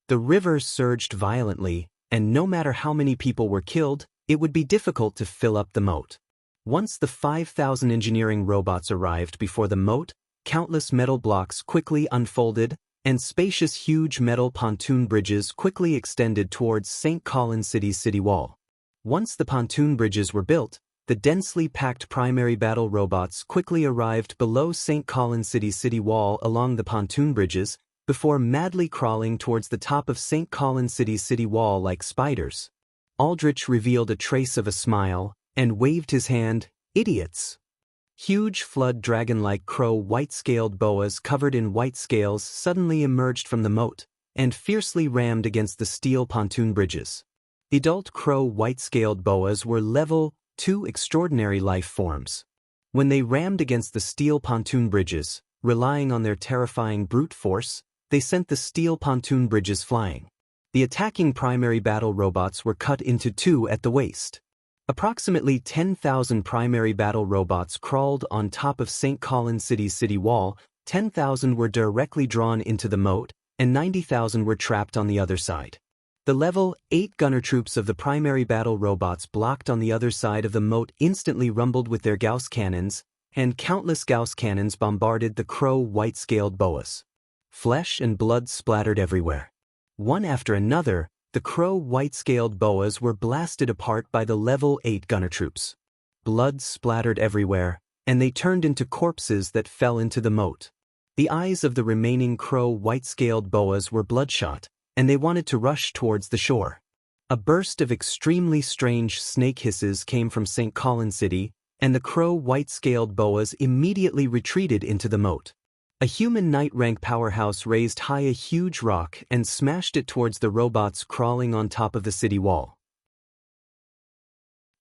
The river surged violently, and no matter how many people were killed, it would be difficult to fill up the moat. Once the 5,000 engineering robots arrived before the moat, countless metal blocks quickly unfolded, and spacious huge metal pontoon bridges quickly extended towards St. Colin City's city wall. Once the pontoon bridges were built, the densely packed primary battle robots quickly arrived below St. Colin City's city wall along the pontoon bridges, before madly crawling towards the top of St. Colin City's city wall like spiders. Aldrich revealed a trace of a smile and waved his hand. Idiots! Huge flood dragon-like crow white-scaled boas covered in white scales suddenly emerged from the moat and fiercely rammed against the steel pontoon bridges. Adult crow white-scaled boas were level 2 extraordinary life forms. When they rammed against the steel pontoon bridges, relying on their terrifying brute force, they sent the steel pontoon bridges flying. The attacking primary battle robots were cut into two at the waist. Approximately 10,000 primary battle robots crawled on top of St. Colin City's city wall, 10,000 were directly drawn into the moat, and 90,000 were trapped on the other side. The level 8 gunner troops of the primary battle robots blocked on the other side of the moat instantly rumbled with their Gauss cannons, and countless Gauss cannons bombarded the crow white-scaled boas. Flesh and blood splattered everywhere. One after another, the crow white-scaled boas were blasted apart by the level 8 gunner troops. Blood splattered everywhere, and they turned into corpses that fell into the moat. The eyes of the remaining crow white-scaled boas were bloodshot, and they wanted to rush towards the shore. A burst of extremely strange snake hisses came from St. Colin City, and the crow white-scaled boas immediately retreated into the moat. A human night rank powerhouse raised high a huge rock and smashed it towards the robots crawling on top of the city wall.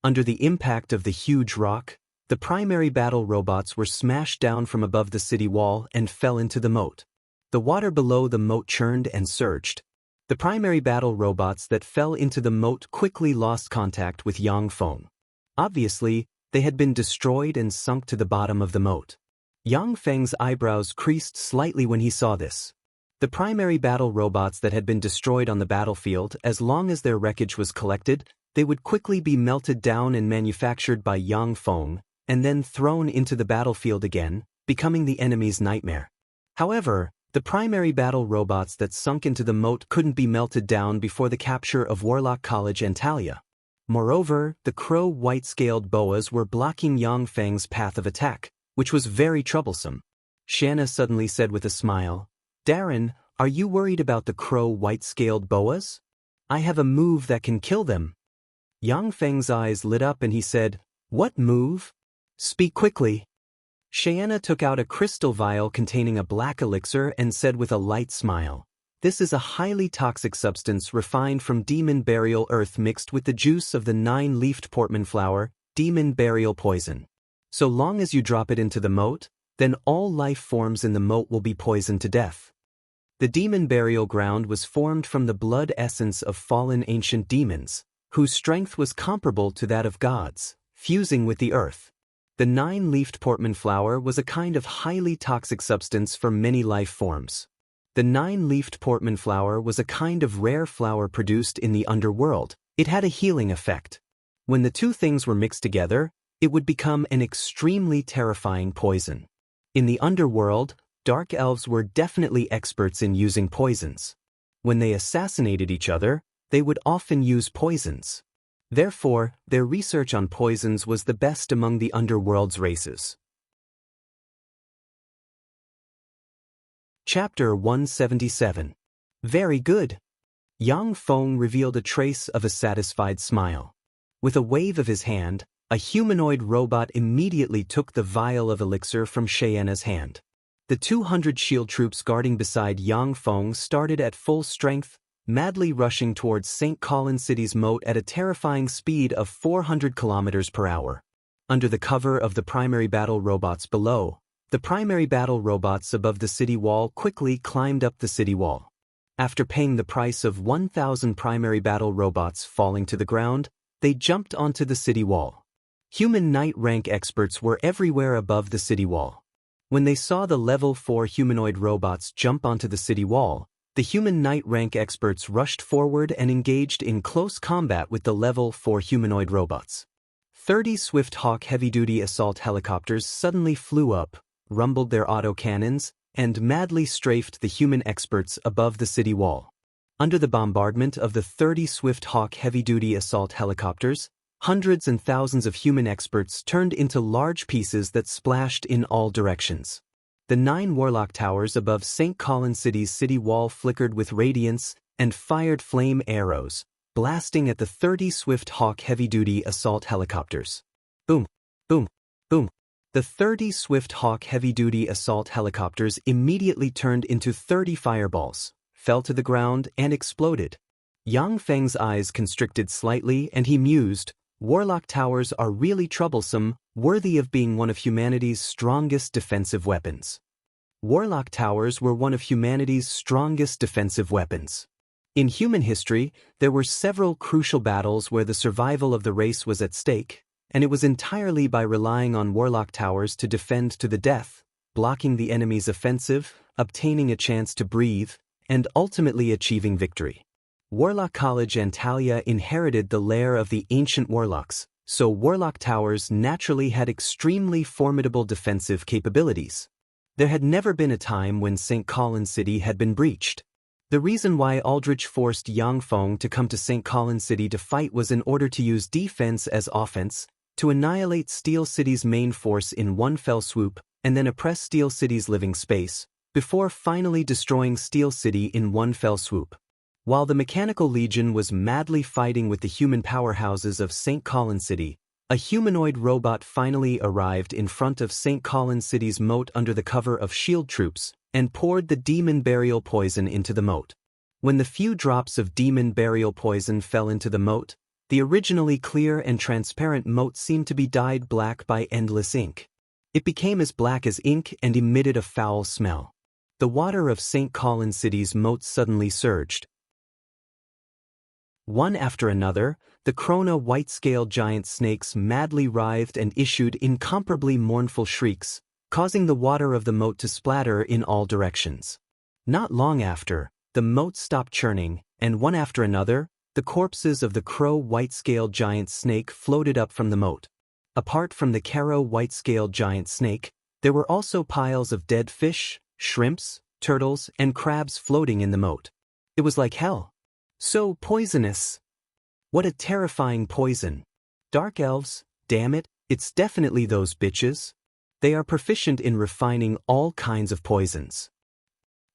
Under the impact of the huge rock, the primary battle robots were smashed down from above the city wall and fell into the moat. The water below the moat churned and surged. The primary battle robots that fell into the moat quickly lost contact with Yang Feng. Obviously, they had been destroyed and sunk to the bottom of the moat. Yang Feng's eyebrows creased slightly when he saw this. The primary battle robots that had been destroyed on the battlefield, as long as their wreckage was collected, they would quickly be melted down and manufactured by Yang Feng, and then thrown into the battlefield again, becoming the enemy's nightmare. However, the primary battle robots that sunk into the moat couldn't be melted down before the capture of Warlock College and Talia. Moreover, the crow white-scaled boas were blocking Yang Feng's path of attack, which was very troublesome. Shanna suddenly said with a smile, "Darren, are you worried about the crow white-scaled boas? I have a move that can kill them." Yang Feng's eyes lit up and he said, "What move? Speak quickly." Shanna took out a crystal vial containing a black elixir and said with a light smile, "This is a highly toxic substance refined from demon burial earth mixed with the juice of the 9-leafed Portman flower, demon burial poison. So long as you drop it into the moat, then all life forms in the moat will be poisoned to death." The demon burial ground was formed from the blood essence of fallen ancient demons, whose strength was comparable to that of gods, fusing with the earth. The 9-leafed Portman flower was a kind of highly toxic substance for many life forms. The 9-leafed Portman flower was a kind of rare flower produced in the underworld. It had a healing effect. When the two things were mixed together, it would become an extremely terrifying poison. In the underworld, dark elves were definitely experts in using poisons. When they assassinated each other, they would often use poisons. Therefore, their research on poisons was the best among the underworld's races. Chapter 177. Very good. Yang Feng revealed a trace of a satisfied smile. With a wave of his hand, a humanoid robot immediately took the vial of elixir from Xianxia's hand. The 200 shield troops guarding beside Yang Feng started at full strength, madly rushing towards St. Colin City's moat at a terrifying speed of 400 kilometers per hour. Under the cover of the primary battle robots below, the primary battle robots above the city wall quickly climbed up the city wall. After paying the price of 1,000 primary battle robots falling to the ground, they jumped onto the city wall. Human knight rank experts were everywhere above the city wall. When they saw the level 4 humanoid robots jump onto the city wall, the human knight rank experts rushed forward and engaged in close combat with the level 4 humanoid robots. 30 Swift Hawk heavy-duty assault helicopters suddenly flew up, rumbled their autocannons, and madly strafed the human experts above the city wall. Under the bombardment of the 30 Swift Hawk heavy-duty assault helicopters, hundreds and thousands of human experts turned into large pieces that splashed in all directions. The 9 warlock towers above St. Colin City's city wall flickered with radiance and fired flame arrows, blasting at the 30 Swift Hawk heavy-duty assault helicopters. Boom, boom, boom. The 30 Swift Hawk heavy-duty assault helicopters immediately turned into 30 fireballs, fell to the ground, and exploded. Yang Feng's eyes constricted slightly and he mused, "Warlock towers are really troublesome, worthy of being one of humanity's strongest defensive weapons." Warlock towers were one of humanity's strongest defensive weapons. In human history, there were several crucial battles where the survival of the race was at stake, and it was entirely by relying on warlock towers to defend to the death, blocking the enemy's offensive, obtaining a chance to breathe, and ultimately achieving victory. Warlock College Antalya inherited the lair of the ancient warlocks, so warlock towers naturally had extremely formidable defensive capabilities. There had never been a time when St. Colin City had been breached. The reason why Aldrich forced Yang Feng to come to St. Colin City to fight was in order to use defense as offense, to annihilate Steel City's main force in one fell swoop, and then oppress Steel City's living space, before finally destroying Steel City in one fell swoop. While the Mechanical Legion was madly fighting with the human powerhouses of St. Colin City, a humanoid robot finally arrived in front of St. Colin City's moat under the cover of shield troops, and poured the demon burial poison into the moat. When the few drops of demon burial poison fell into the moat, the originally clear and transparent moat seemed to be dyed black by endless ink. It became as black as ink and emitted a foul smell. The water of St. Colin City's moat suddenly surged. One after another, the Krona white-scaled giant snakes madly writhed and issued incomparably mournful shrieks, causing the water of the moat to splatter in all directions. Not long after, the moat stopped churning, and one after another, the corpses of the crow white-scaled giant snake floated up from the moat. Apart from the Caro white-scaled giant snake, there were also piles of dead fish, shrimps, turtles, and crabs floating in the moat. It was like hell. So poisonous. What a terrifying poison. Dark elves, damn it, it's definitely those bitches. They are proficient in refining all kinds of poisons.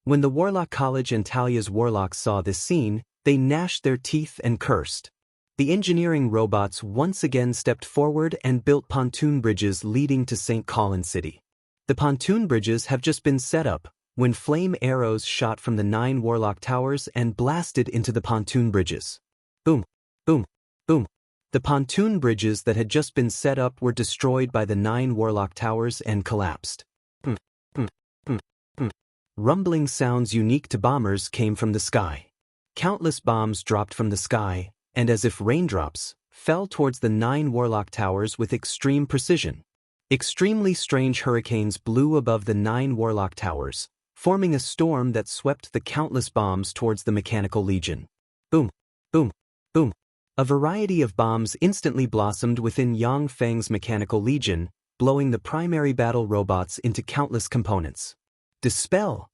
When the Warlock College Antalya's warlocks saw this scene, they gnashed their teeth and cursed. The engineering robots once again stepped forward and built pontoon bridges leading to St. Colin City. The pontoon bridges have just been set up, when flame arrows shot from the 9 warlock towers and blasted into the pontoon bridges. Boom, boom, boom. The pontoon bridges that had just been set up were destroyed by the 9 warlock towers and collapsed. Rumbling sounds unique to bombers came from the sky. Countless bombs dropped from the sky, and as if raindrops, fell towards the 9 warlock towers with extreme precision. Extremely strange hurricanes blew above the 9 warlock towers, forming a storm that swept the countless bombs towards the Mechanical Legion. Boom, boom, boom. A variety of bombs instantly blossomed within Yang Feng's Mechanical Legion, blowing the primary battle robots into countless components. Dispel!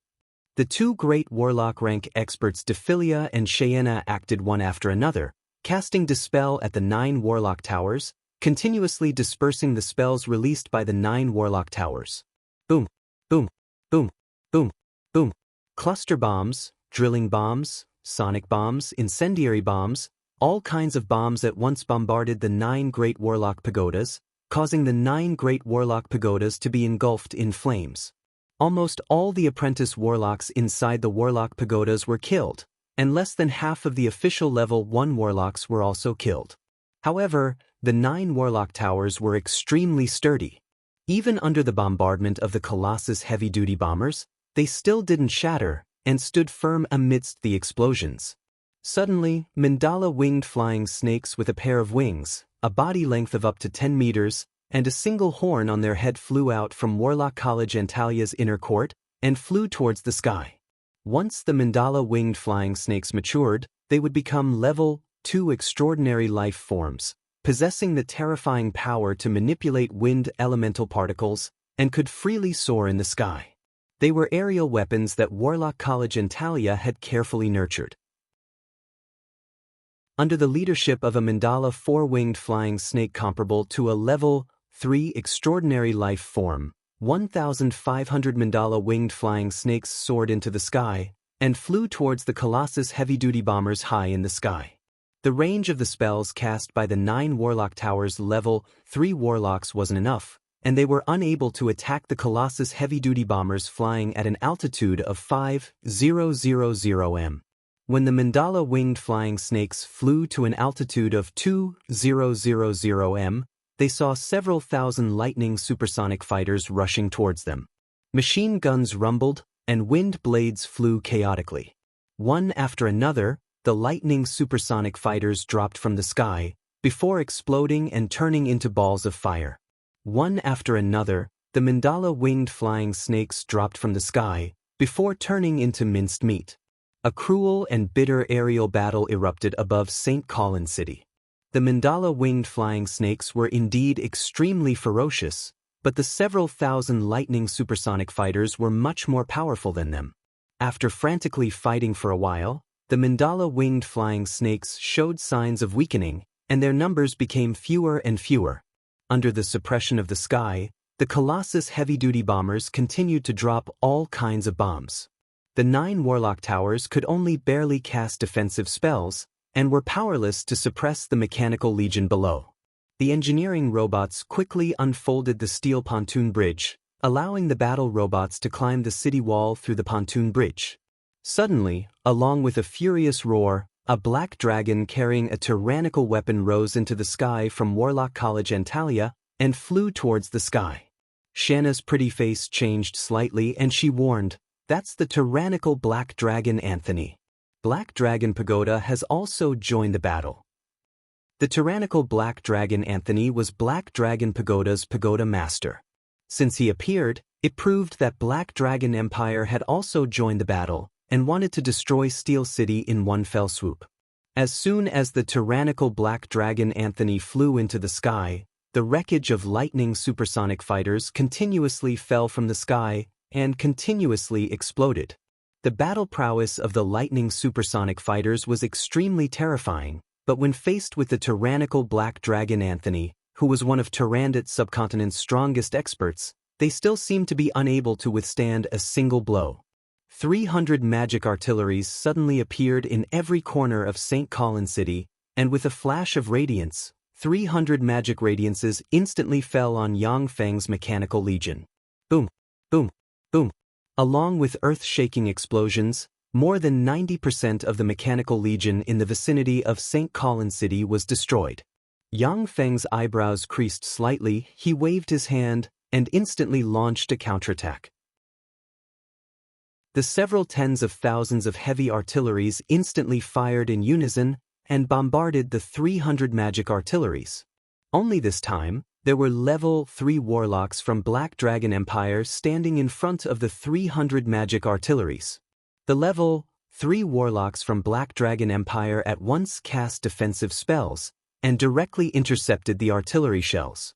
The two great Warlock rank experts Dephilia and Xianxia acted one after another, casting Dispel at the 9 Warlock Towers, continuously dispersing the spells released by the 9 Warlock Towers. Boom, boom, boom, boom, boom. Cluster bombs, drilling bombs, sonic bombs, incendiary bombs, all kinds of bombs at once bombarded the 9 Great Warlock Pagodas, causing the 9 Great Warlock Pagodas to be engulfed in flames. Almost all the apprentice warlocks inside the Warlock Pagodas were killed, and less than half of the official level 1 warlocks were also killed. However, the 9 Warlock Towers were extremely sturdy. Even under the bombardment of the Colossus heavy-duty bombers, they still didn't shatter and stood firm amidst the explosions. Suddenly, mandala winged flying snakes with a pair of wings, a body length of up to 10 meters, and a single horn on their head flew out from Warlock College Antalia's inner court and flew towards the sky. Once the mandala winged flying snakes matured, they would become level 2 extraordinary life forms, possessing the terrifying power to manipulate wind elemental particles and could freely soar in the sky. They were aerial weapons that Warlock College Antalya had carefully nurtured. Under the leadership of a mandala 4-winged flying snake comparable to a level 3 extraordinary life form, 1,500 mandala winged flying snakes soared into the sky and flew towards the Colossus heavy-duty bombers high in the sky. The range of the spells cast by the 9 Warlock Towers level 3 warlocks wasn't enough, and they were unable to attack the Colossus heavy-duty bombers flying at an altitude of 5,000 m. When the mandala winged flying snakes flew to an altitude of 2,000 m, they saw several thousand lightning supersonic fighters rushing towards them. Machine guns rumbled, and wind blades flew chaotically. One after another, the lightning supersonic fighters dropped from the sky, before exploding and turning into balls of fire. One after another, the mandala winged flying snakes dropped from the sky, before turning into minced meat. A cruel and bitter aerial battle erupted above St. Colin City. The mandala winged flying snakes were indeed extremely ferocious, but the several thousand lightning supersonic fighters were much more powerful than them. After frantically fighting for a while, the mandala winged flying snakes showed signs of weakening, and their numbers became fewer and fewer. Under the suppression of the sky, the Colossus heavy-duty bombers continued to drop all kinds of bombs. The 9 Warlock Towers could only barely cast defensive spells, and were powerless to suppress the Mechanical Legion below. The engineering robots quickly unfolded the steel pontoon bridge, allowing the battle robots to climb the city wall through the pontoon bridge. Suddenly, along with a furious roar, a black dragon carrying a tyrannical weapon rose into the sky from Warlock College Antalya and flew towards the sky. Shanna's pretty face changed slightly and she warned, "That's the tyrannical black dragon Anthony. Black Dragon Pagoda has also joined the battle." The tyrannical Black Dragon Anthony was Black Dragon Pagoda's Pagoda Master. Since he appeared, it proved that Black Dragon Empire had also joined the battle and wanted to destroy Steel City in one fell swoop. As soon as the tyrannical Black Dragon Anthony flew into the sky, the wreckage of lightning supersonic fighters continuously fell from the sky and continuously exploded. The battle prowess of the lightning supersonic fighters was extremely terrifying, but when faced with the tyrannical Black Dragon Anthony, who was one of Tyrandot subcontinent's strongest experts, they still seemed to be unable to withstand a single blow. 300 magic artilleries suddenly appeared in every corner of St. Colin City, and with a flash of radiance, 300 magic radiances instantly fell on Yang Feng's Mechanical Legion. Boom, boom, boom. Along with earth-shaking explosions, more than 90% of the Mechanical Legion in the vicinity of St. Colin City was destroyed. Yang Feng's eyebrows creased slightly, he waved his hand, and instantly launched a counterattack. The several tens of thousands of heavy artilleries instantly fired in unison and bombarded the 300 magic artilleries. Only this time, there were level 3 warlocks from Black Dragon Empire standing in front of the 300 magic artilleries. The level 3 warlocks from Black Dragon Empire at once cast defensive spells and directly intercepted the artillery shells.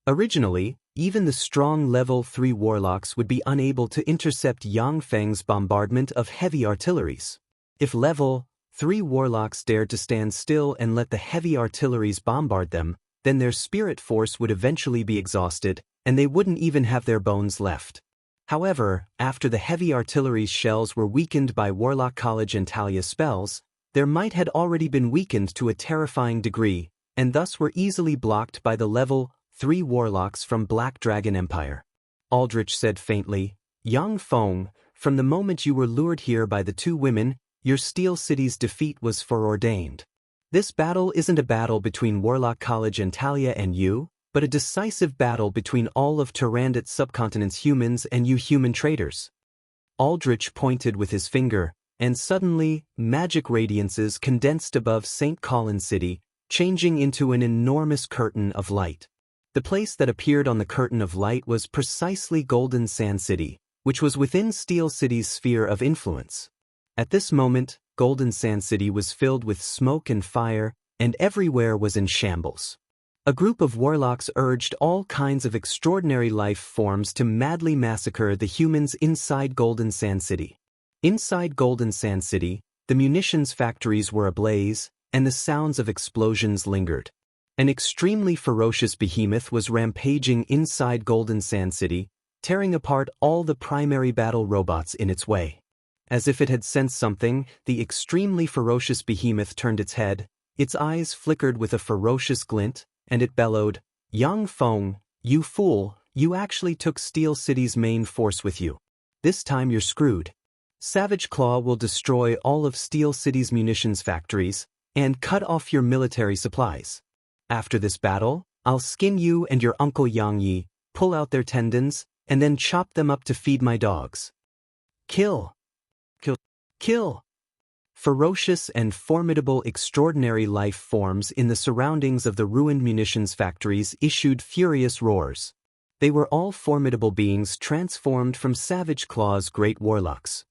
Originally, even the strong level 3 warlocks would be unable to intercept Yang Feng's bombardment of heavy artilleries. If level 3 warlocks dared to stand still and let the heavy artilleries bombard them, then their spirit force would eventually be exhausted, and they wouldn't even have their bones left. However, after the heavy artillery's shells were weakened by Warlock College and Talia spells, their might had already been weakened to a terrifying degree, and thus were easily blocked by the level 3 warlocks from Black Dragon Empire. Aldrich said faintly, "Yang Feng, from the moment you were lured here by the 2 women, your Steel City's defeat was foreordained. This battle isn't a battle between Warlock College and Talia and you, but a decisive battle between all of Tyrandot subcontinent's humans and you human traitors." Aldrich pointed with his finger, and suddenly, magic radiances condensed above St. Colin City, changing into an enormous curtain of light. The place that appeared on the curtain of light was precisely Golden Sand City, which was within Steel City's sphere of influence. At this moment, Golden Sand City was filled with smoke and fire, and everywhere was in shambles. A group of warlocks urged all kinds of extraordinary life forms to madly massacre the humans inside Golden Sand City. Inside Golden Sand City, the munitions factories were ablaze, and the sounds of explosions lingered. An extremely ferocious behemoth was rampaging inside Golden Sand City, tearing apart all the primary battle robots in its way. As if it had sensed something, the extremely ferocious behemoth turned its head, its eyes flickered with a ferocious glint, and it bellowed, "Yang Feng, you fool, you actually took Steel City's main force with you. This time you're screwed. Savage Claw will destroy all of Steel City's munitions factories, and cut off your military supplies. After this battle, I'll skin you and your uncle Yang Yi, pull out their tendons, and then chop them up to feed my dogs. Kill! Kill! Kill!" Ferocious and formidable extraordinary life forms in the surroundings of the ruined munitions factories issued furious roars. They were all formidable beings transformed from Savage Claw's great warlocks.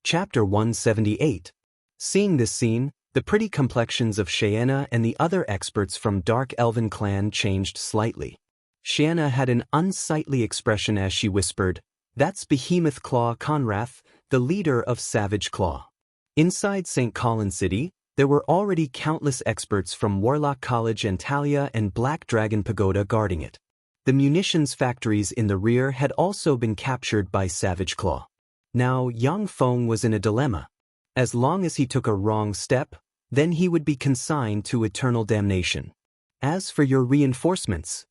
Chapter 178. Seeing this scene, the pretty complexions of Xianxia and the other experts from Dark Elven clan changed slightly. Xianxia had an unsightly expression as she whispered, "That's Behemoth Claw Conrath, the leader of Savage Claw." Inside St. Colin City, there were already countless experts from Warlock College and Talia and Black Dragon Pagoda guarding it. The munitions factories in the rear had also been captured by Savage Claw. Now Yang Feng was in a dilemma. As long as he took a wrong step, then he would be consigned to eternal damnation. "As for your reinforcements,"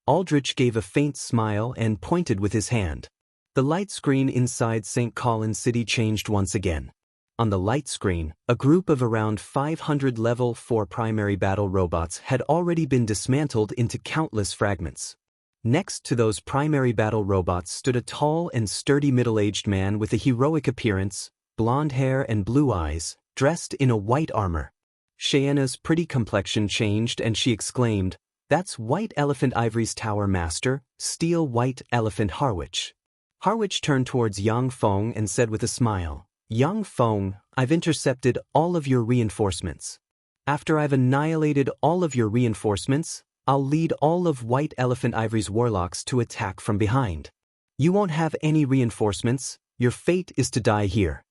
Aldrich gave a faint smile and pointed with his hand. The light screen inside St. Colin City changed once again. On the light screen, a group of around 500 level 4 primary battle robots had already been dismantled into countless fragments. Next to those primary battle robots stood a tall and sturdy middle-aged man with a heroic appearance, blonde hair and blue eyes, dressed in a white armor. Xianxia's pretty complexion changed and she exclaimed, "That's White Elephant Ivory's Tower Master, Steel White Elephant Harwich." Harwich turned towards Yang Feng and said with a smile, "Yang Feng, I've intercepted all of your reinforcements. After I've annihilated all of your reinforcements, I'll lead all of White Elephant Ivory's warlocks to attack from behind. You won't have any reinforcements, your fate is to die here."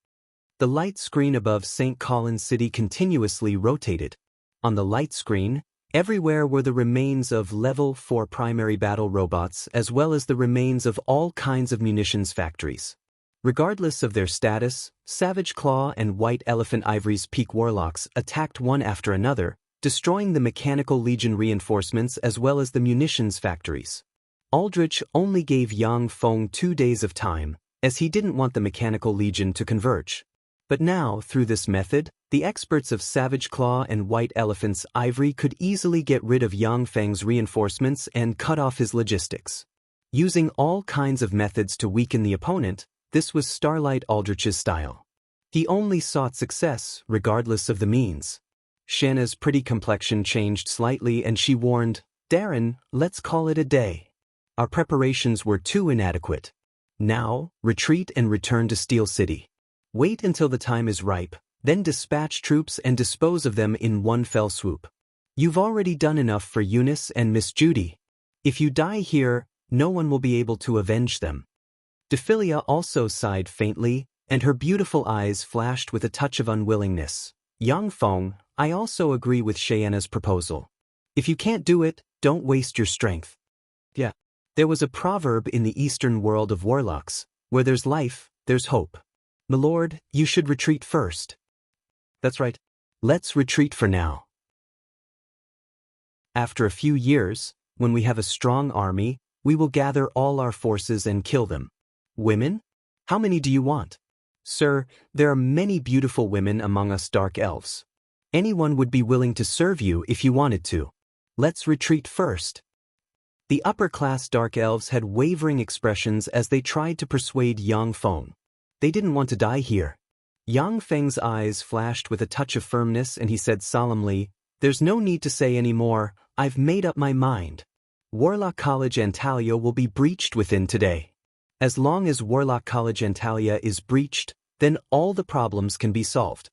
The light screen above St. Colin City continuously rotated. On the light screen, everywhere were the remains of level 4 primary battle robots as well as the remains of all kinds of munitions factories. Regardless of their status, Savage Claw and White Elephant Ivory's peak warlocks attacked one after another, destroying the Mechanical Legion reinforcements as well as the munitions factories. Aldrich only gave Yang Feng 2 days of time, as he didn't want the Mechanical Legion to converge. But now, through this method, the experts of Savage Claw and White Elephant's Ivory could easily get rid of Yang Feng's reinforcements and cut off his logistics. Using all kinds of methods to weaken the opponent, this was Starlight Aldrich's style. He only sought success, regardless of the means. Shanna's pretty complexion changed slightly and she warned, Darren, let's call it a day. Our preparations were too inadequate. Now, retreat and return to Steel City. Wait until the time is ripe, then dispatch troops and dispose of them in one fell swoop. You've already done enough for Eunice and Miss Judy. If you die here, no one will be able to avenge them. Dephilia also sighed faintly, and her beautiful eyes flashed with a touch of unwillingness. Yang Feng, I also agree with Xianxa's proposal. If you can't do it, don't waste your strength. Yeah. There was a proverb in the eastern world of warlocks, where there's life, there's hope. Milord, you should retreat first. That's right. Let's retreat for now. After a few years, when we have a strong army, we will gather all our forces and kill them. Women? How many do you want? Sir, there are many beautiful women among us dark elves. Anyone would be willing to serve you if you wanted to. Let's retreat first. The upper-class dark elves had wavering expressions as they tried to persuade Yang Feng. They didn't want to die here. Yang Feng's eyes flashed with a touch of firmness and he said solemnly, There's no need to say any more, I've made up my mind. Warlock College Antalya will be breached within today. As long as Warlock College Antalya is breached, then all the problems can be solved.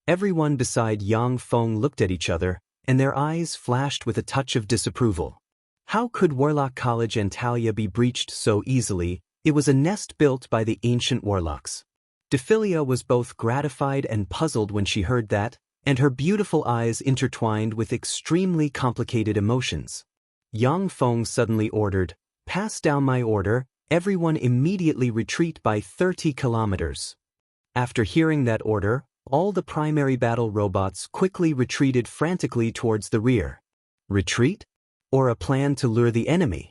Everyone beside Yang Feng looked at each other, and their eyes flashed with a touch of disapproval. How could Warlock College Antalya be breached so easily? It was a nest built by the ancient warlocks. Dephilia was both gratified and puzzled when she heard that, and her beautiful eyes intertwined with extremely complicated emotions. Yang Feng suddenly ordered, Pass down my order, everyone immediately retreat by 30 kilometers. After hearing that order, all the primary battle robots quickly retreated frantically towards the rear. Retreat? Or a plan to lure the enemy?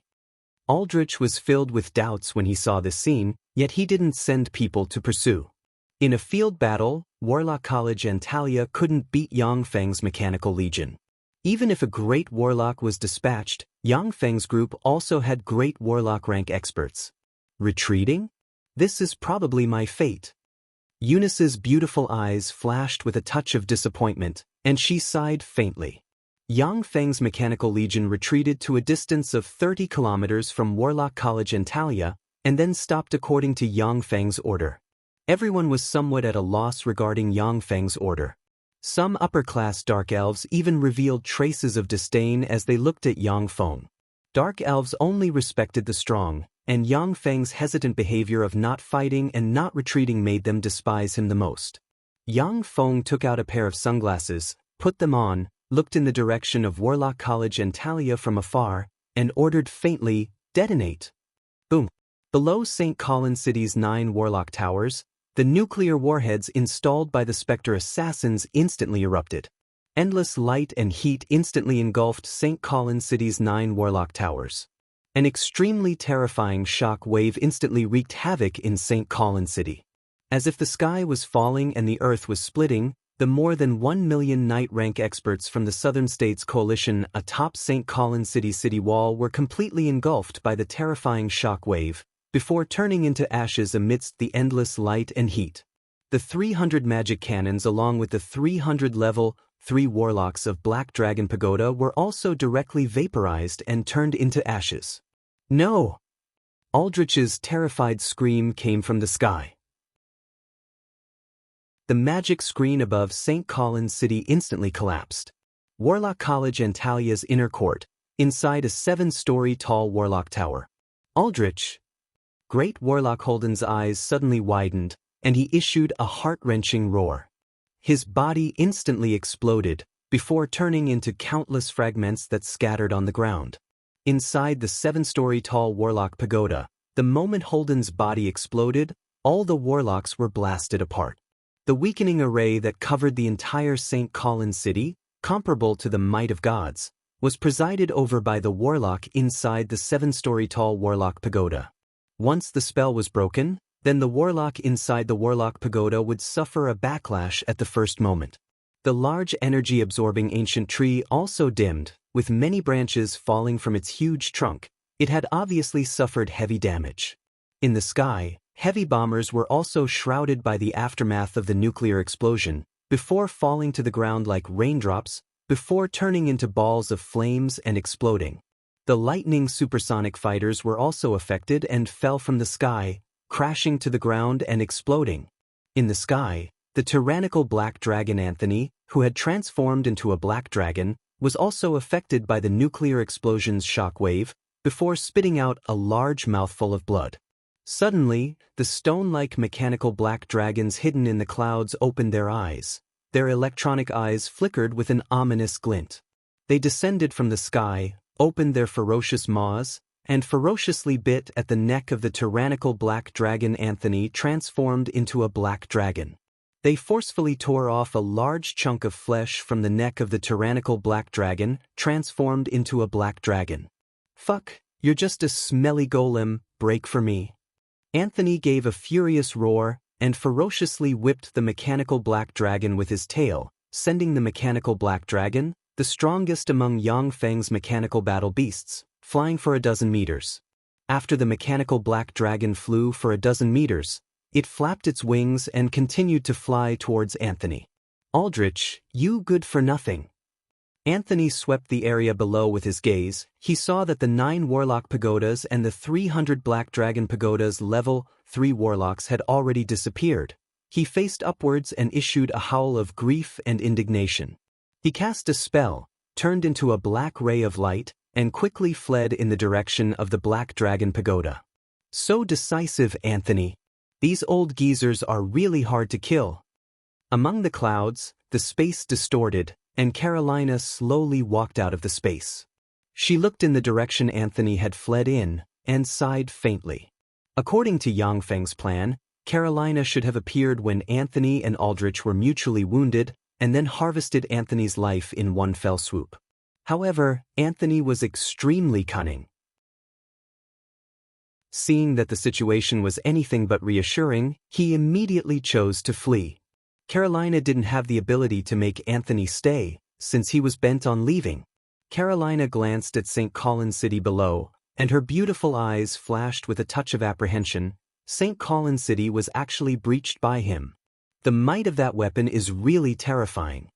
Aldrich was filled with doubts when he saw this scene, yet he didn't send people to pursue. In a field battle, Warlock College Antalya couldn't beat Yang Feng's Mechanical Legion. Even if a great warlock was dispatched, Yang Feng's group also had great warlock rank experts. Retreating? This is probably my fate. Eunice's beautiful eyes flashed with a touch of disappointment, and she sighed faintly. Yang Feng's Mechanical Legion retreated to a distance of 30 kilometers from Warlock College Antalya, and then stopped according to Yang Feng's order. Everyone was somewhat at a loss regarding Yang Feng's order. Some upper-class dark elves even revealed traces of disdain as they looked at Yang Feng. Dark elves only respected the strong, and Yang Feng's hesitant behavior of not fighting and not retreating made them despise him the most. Yang Feng took out a pair of sunglasses, put them on, looked in the direction of Warlock College Antalya from afar, and ordered faintly, Detonate. Boom. Below St. Colin City's 9 Warlock Towers, the nuclear warheads installed by the Spectre assassins instantly erupted. Endless light and heat instantly engulfed St. Colin City's 9 Warlock Towers. An extremely terrifying shock wave instantly wreaked havoc in St. Colin City. As if the sky was falling and the earth was splitting, the more than 1 million Knight-rank experts from the Southern States Coalition atop St. Colin City's city wall were completely engulfed by the terrifying shock wave, before turning into ashes amidst the endless light and heat. The 300 magic cannons along with the 300 level 3 warlocks of Black Dragon Pagoda were also directly vaporized and turned into ashes. No! Aldrich's terrified scream came from the sky. The magic screen above St. Colin City instantly collapsed. Warlock College Antalya's inner court, inside a 7-story tall warlock tower. Aldrich! Great Warlock Holden's eyes suddenly widened, and he issued a heart-wrenching roar. His body instantly exploded, before turning into countless fragments that scattered on the ground. Inside the 7-story tall Warlock Pagoda, the moment Holden's body exploded, all the warlocks were blasted apart. The weakening array that covered the entire St. Colin City, comparable to the might of gods, was presided over by the warlock inside the 7-story tall Warlock Pagoda. Once the spell was broken, then the warlock inside the Warlock Pagoda would suffer a backlash at the first moment. The large energy-absorbing ancient tree also dimmed, with many branches falling from its huge trunk. It had obviously suffered heavy damage. In the sky, heavy bombers were also shrouded by the aftermath of the nuclear explosion, before falling to the ground like raindrops, before turning into balls of flames and exploding. The lightning supersonic fighters were also affected and fell from the sky, crashing to the ground and exploding. In the sky, the tyrannical black dragon Anthony, who had transformed into a black dragon, was also affected by the nuclear explosion's shockwave, before spitting out a large mouthful of blood. Suddenly, the stone-like mechanical black dragons hidden in the clouds opened their eyes. Their electronic eyes flickered with an ominous glint. They descended from the sky, opened their ferocious maws, and ferociously bit at the neck of the tyrannical black dragon Anthony, transformed into a black dragon. They forcefully tore off a large chunk of flesh from the neck of the tyrannical black dragon, transformed into a black dragon. "Fuck, you're just a smelly golem, break for me." Anthony gave a furious roar and ferociously whipped the mechanical black dragon with his tail, sending the mechanical black dragon, the strongest among Yang Feng's mechanical battle beasts, flying for a dozen meters. After the mechanical black dragon flew for a dozen meters, it flapped its wings and continued to fly towards Anthony. "Aldrich, you good for nothing." Anthony swept the area below with his gaze. He saw that the 9 warlock pagodas and the 300 black dragon pagodas level 3 warlocks had already disappeared. He faced upwards and issued a howl of grief and indignation. He cast a spell, turned into a black ray of light, and quickly fled in the direction of the black dragon pagoda. "So decisive, Anthony. These old geezers are really hard to kill." Among the clouds, the space distorted, and Carolina slowly walked out of the space. She looked in the direction Anthony had fled in, and sighed faintly. According to Yang Feng's plan, Carolina should have appeared when Anthony and Aldrich were mutually wounded, and then harvested Anthony's life in one fell swoop. However, Anthony was extremely cunning. Seeing that the situation was anything but reassuring, he immediately chose to flee. Carolina didn't have the ability to make Anthony stay, since he was bent on leaving. Carolina glanced at St. Colin's City below, and her beautiful eyes flashed with a touch of apprehension. St. Colin's City was actually breached by him. The might of that weapon is really terrifying.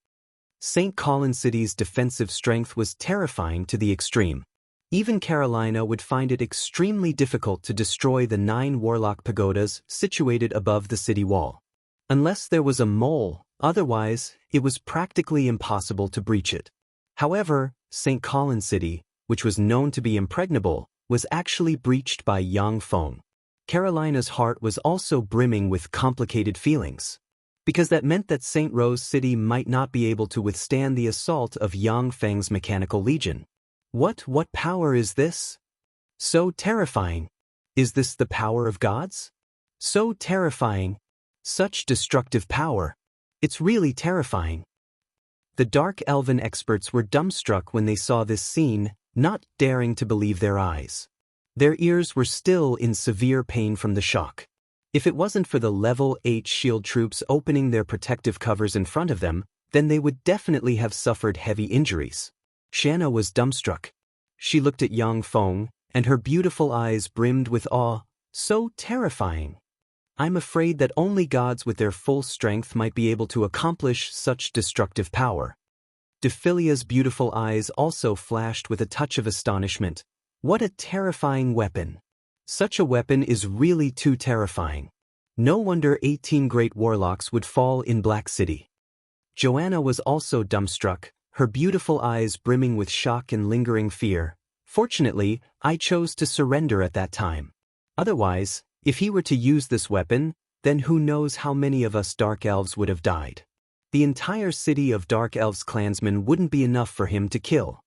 St. Colin's City's defensive strength was terrifying to the extreme. Even Carolina would find it extremely difficult to destroy the 9 warlock pagodas situated above the city wall. Unless there was a mole, otherwise, it was practically impossible to breach it. However, St. Colin's City, which was known to be impregnable, was actually breached by Yang Feng. Carolina's heart was also brimming with complicated feelings, because that meant that St. Rose City might not be able to withstand the assault of Yang Feng's mechanical legion. What power is this? So terrifying. Is this the power of gods? So terrifying. Such destructive power. It's really terrifying. The Dark Elven experts were dumbstruck when they saw this scene, not daring to believe their eyes. Their ears were still in severe pain from the shock. If it wasn't for the level 8 shield troops opening their protective covers in front of them, then they would definitely have suffered heavy injuries. Shanna was dumbstruck. She looked at Yang Feng, and her beautiful eyes brimmed with awe. So terrifying. I'm afraid that only gods with their full strength might be able to accomplish such destructive power. Dephilia's beautiful eyes also flashed with a touch of astonishment. What a terrifying weapon. Such a weapon is really too terrifying. No wonder 18 great warlocks would fall in Black City. Joanna was also dumbstruck, her beautiful eyes brimming with shock and lingering fear. Fortunately, I chose to surrender at that time. Otherwise, if he were to use this weapon, then who knows how many of us Dark Elves would have died. The entire city of Dark Elves clansmen wouldn't be enough for him to kill.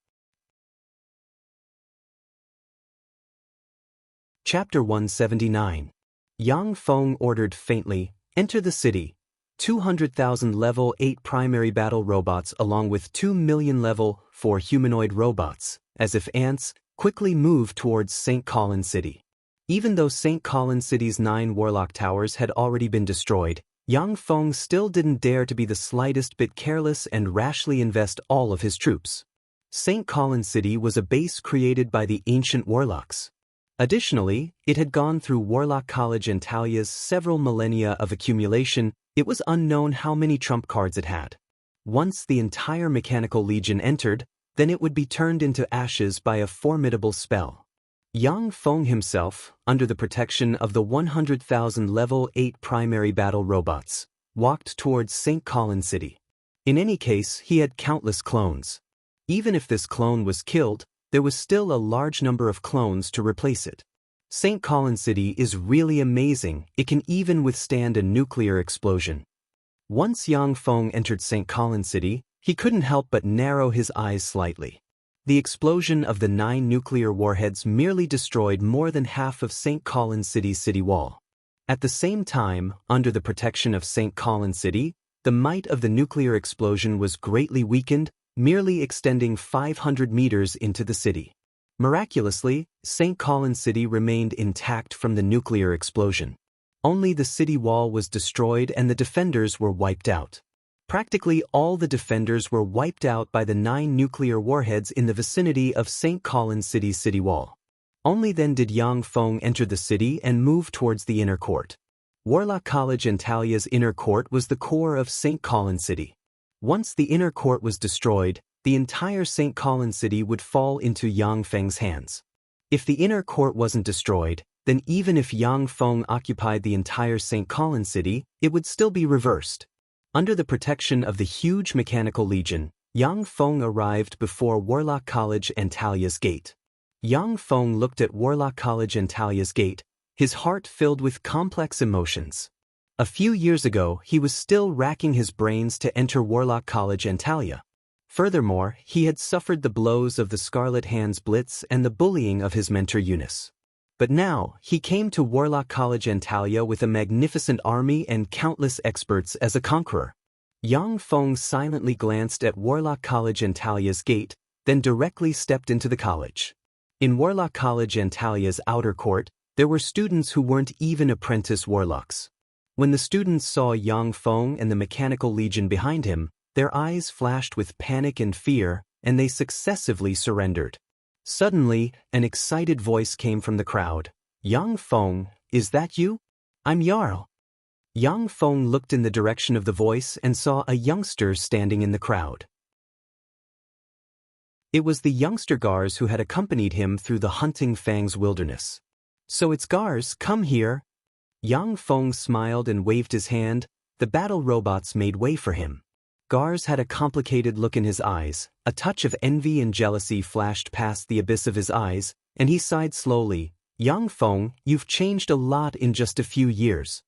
Chapter 179. Yang Feng ordered faintly, "Enter the city." 200,000 level 8 primary battle robots along with 2 million level 4 humanoid robots, as if ants, quickly moved towards St. Colin's City. Even though St. Colin's City's 9 warlock towers had already been destroyed, Yang Feng still didn't dare to be the slightest bit careless and rashly invest all of his troops. St. Colin's City was a base created by the ancient warlocks. Additionally, it had gone through Warlock College and Talia's several millennia of accumulation. It was unknown how many trump cards it had. Once the entire mechanical legion entered, then it would be turned into ashes by a formidable spell. Yang Feng himself, under the protection of the 100,000 level 8 primary battle robots, walked towards St. Colin City. In any case, he had countless clones. Even if this clone was killed, there was still a large number of clones to replace it. St. Colin City is really amazing, it can even withstand a nuclear explosion. Once Yang Feng entered St. Colin City, he couldn't help but narrow his eyes slightly. The explosion of the 9 nuclear warheads merely destroyed more than half of St. Colin City's city wall. At the same time, under the protection of St. Colin City, the might of the nuclear explosion was greatly weakened, merely extending 500 meters into the city. Miraculously, St. Colin City remained intact from the nuclear explosion. Only the city wall was destroyed and the defenders were wiped out. Practically all the defenders were wiped out by the 9 nuclear warheads in the vicinity of St. Colin City's city wall. Only then did Yang Feng enter the city and move towards the inner court. Warlock College and Talia's inner court was the core of St. Colin City. Once the inner court was destroyed, the entire St. Colin City would fall into Yang Feng's hands. If the inner court wasn't destroyed, then even if Yang Feng occupied the entire St. Colin City, it would still be reversed. Under the protection of the huge mechanical legion, Yang Feng arrived before Warlock College and Talia's gate. Yang Feng looked at Warlock College and Talia's gate, his heart filled with complex emotions. A few years ago, he was still racking his brains to enter Warlock College and Talia. Furthermore, he had suffered the blows of the Scarlet Hands Blitz and the bullying of his mentor Eunice. But now, he came to Warlock College and Talia with a magnificent army and countless experts as a conqueror. Yang Feng silently glanced at Warlock College and Talia's gate, then directly stepped into the college. In Warlock College and Talia's outer court, there were students who weren't even apprentice warlocks. When the students saw Yang Feng and the mechanical legion behind him, their eyes flashed with panic and fear, and they successively surrendered. Suddenly, an excited voice came from the crowd. "Yang Feng, is that you? I'm Jarl." Yang Feng looked in the direction of the voice and saw a youngster standing in the crowd. It was the youngster Gars who had accompanied him through the Hunting Fangs wilderness. "So it's Gars, come here." Yang Feng smiled and waved his hand. The battle robots made way for him. Gars had a complicated look in his eyes, a touch of envy and jealousy flashed past the abyss of his eyes, and he sighed slowly. "Yang Feng, you've changed a lot in just a few years."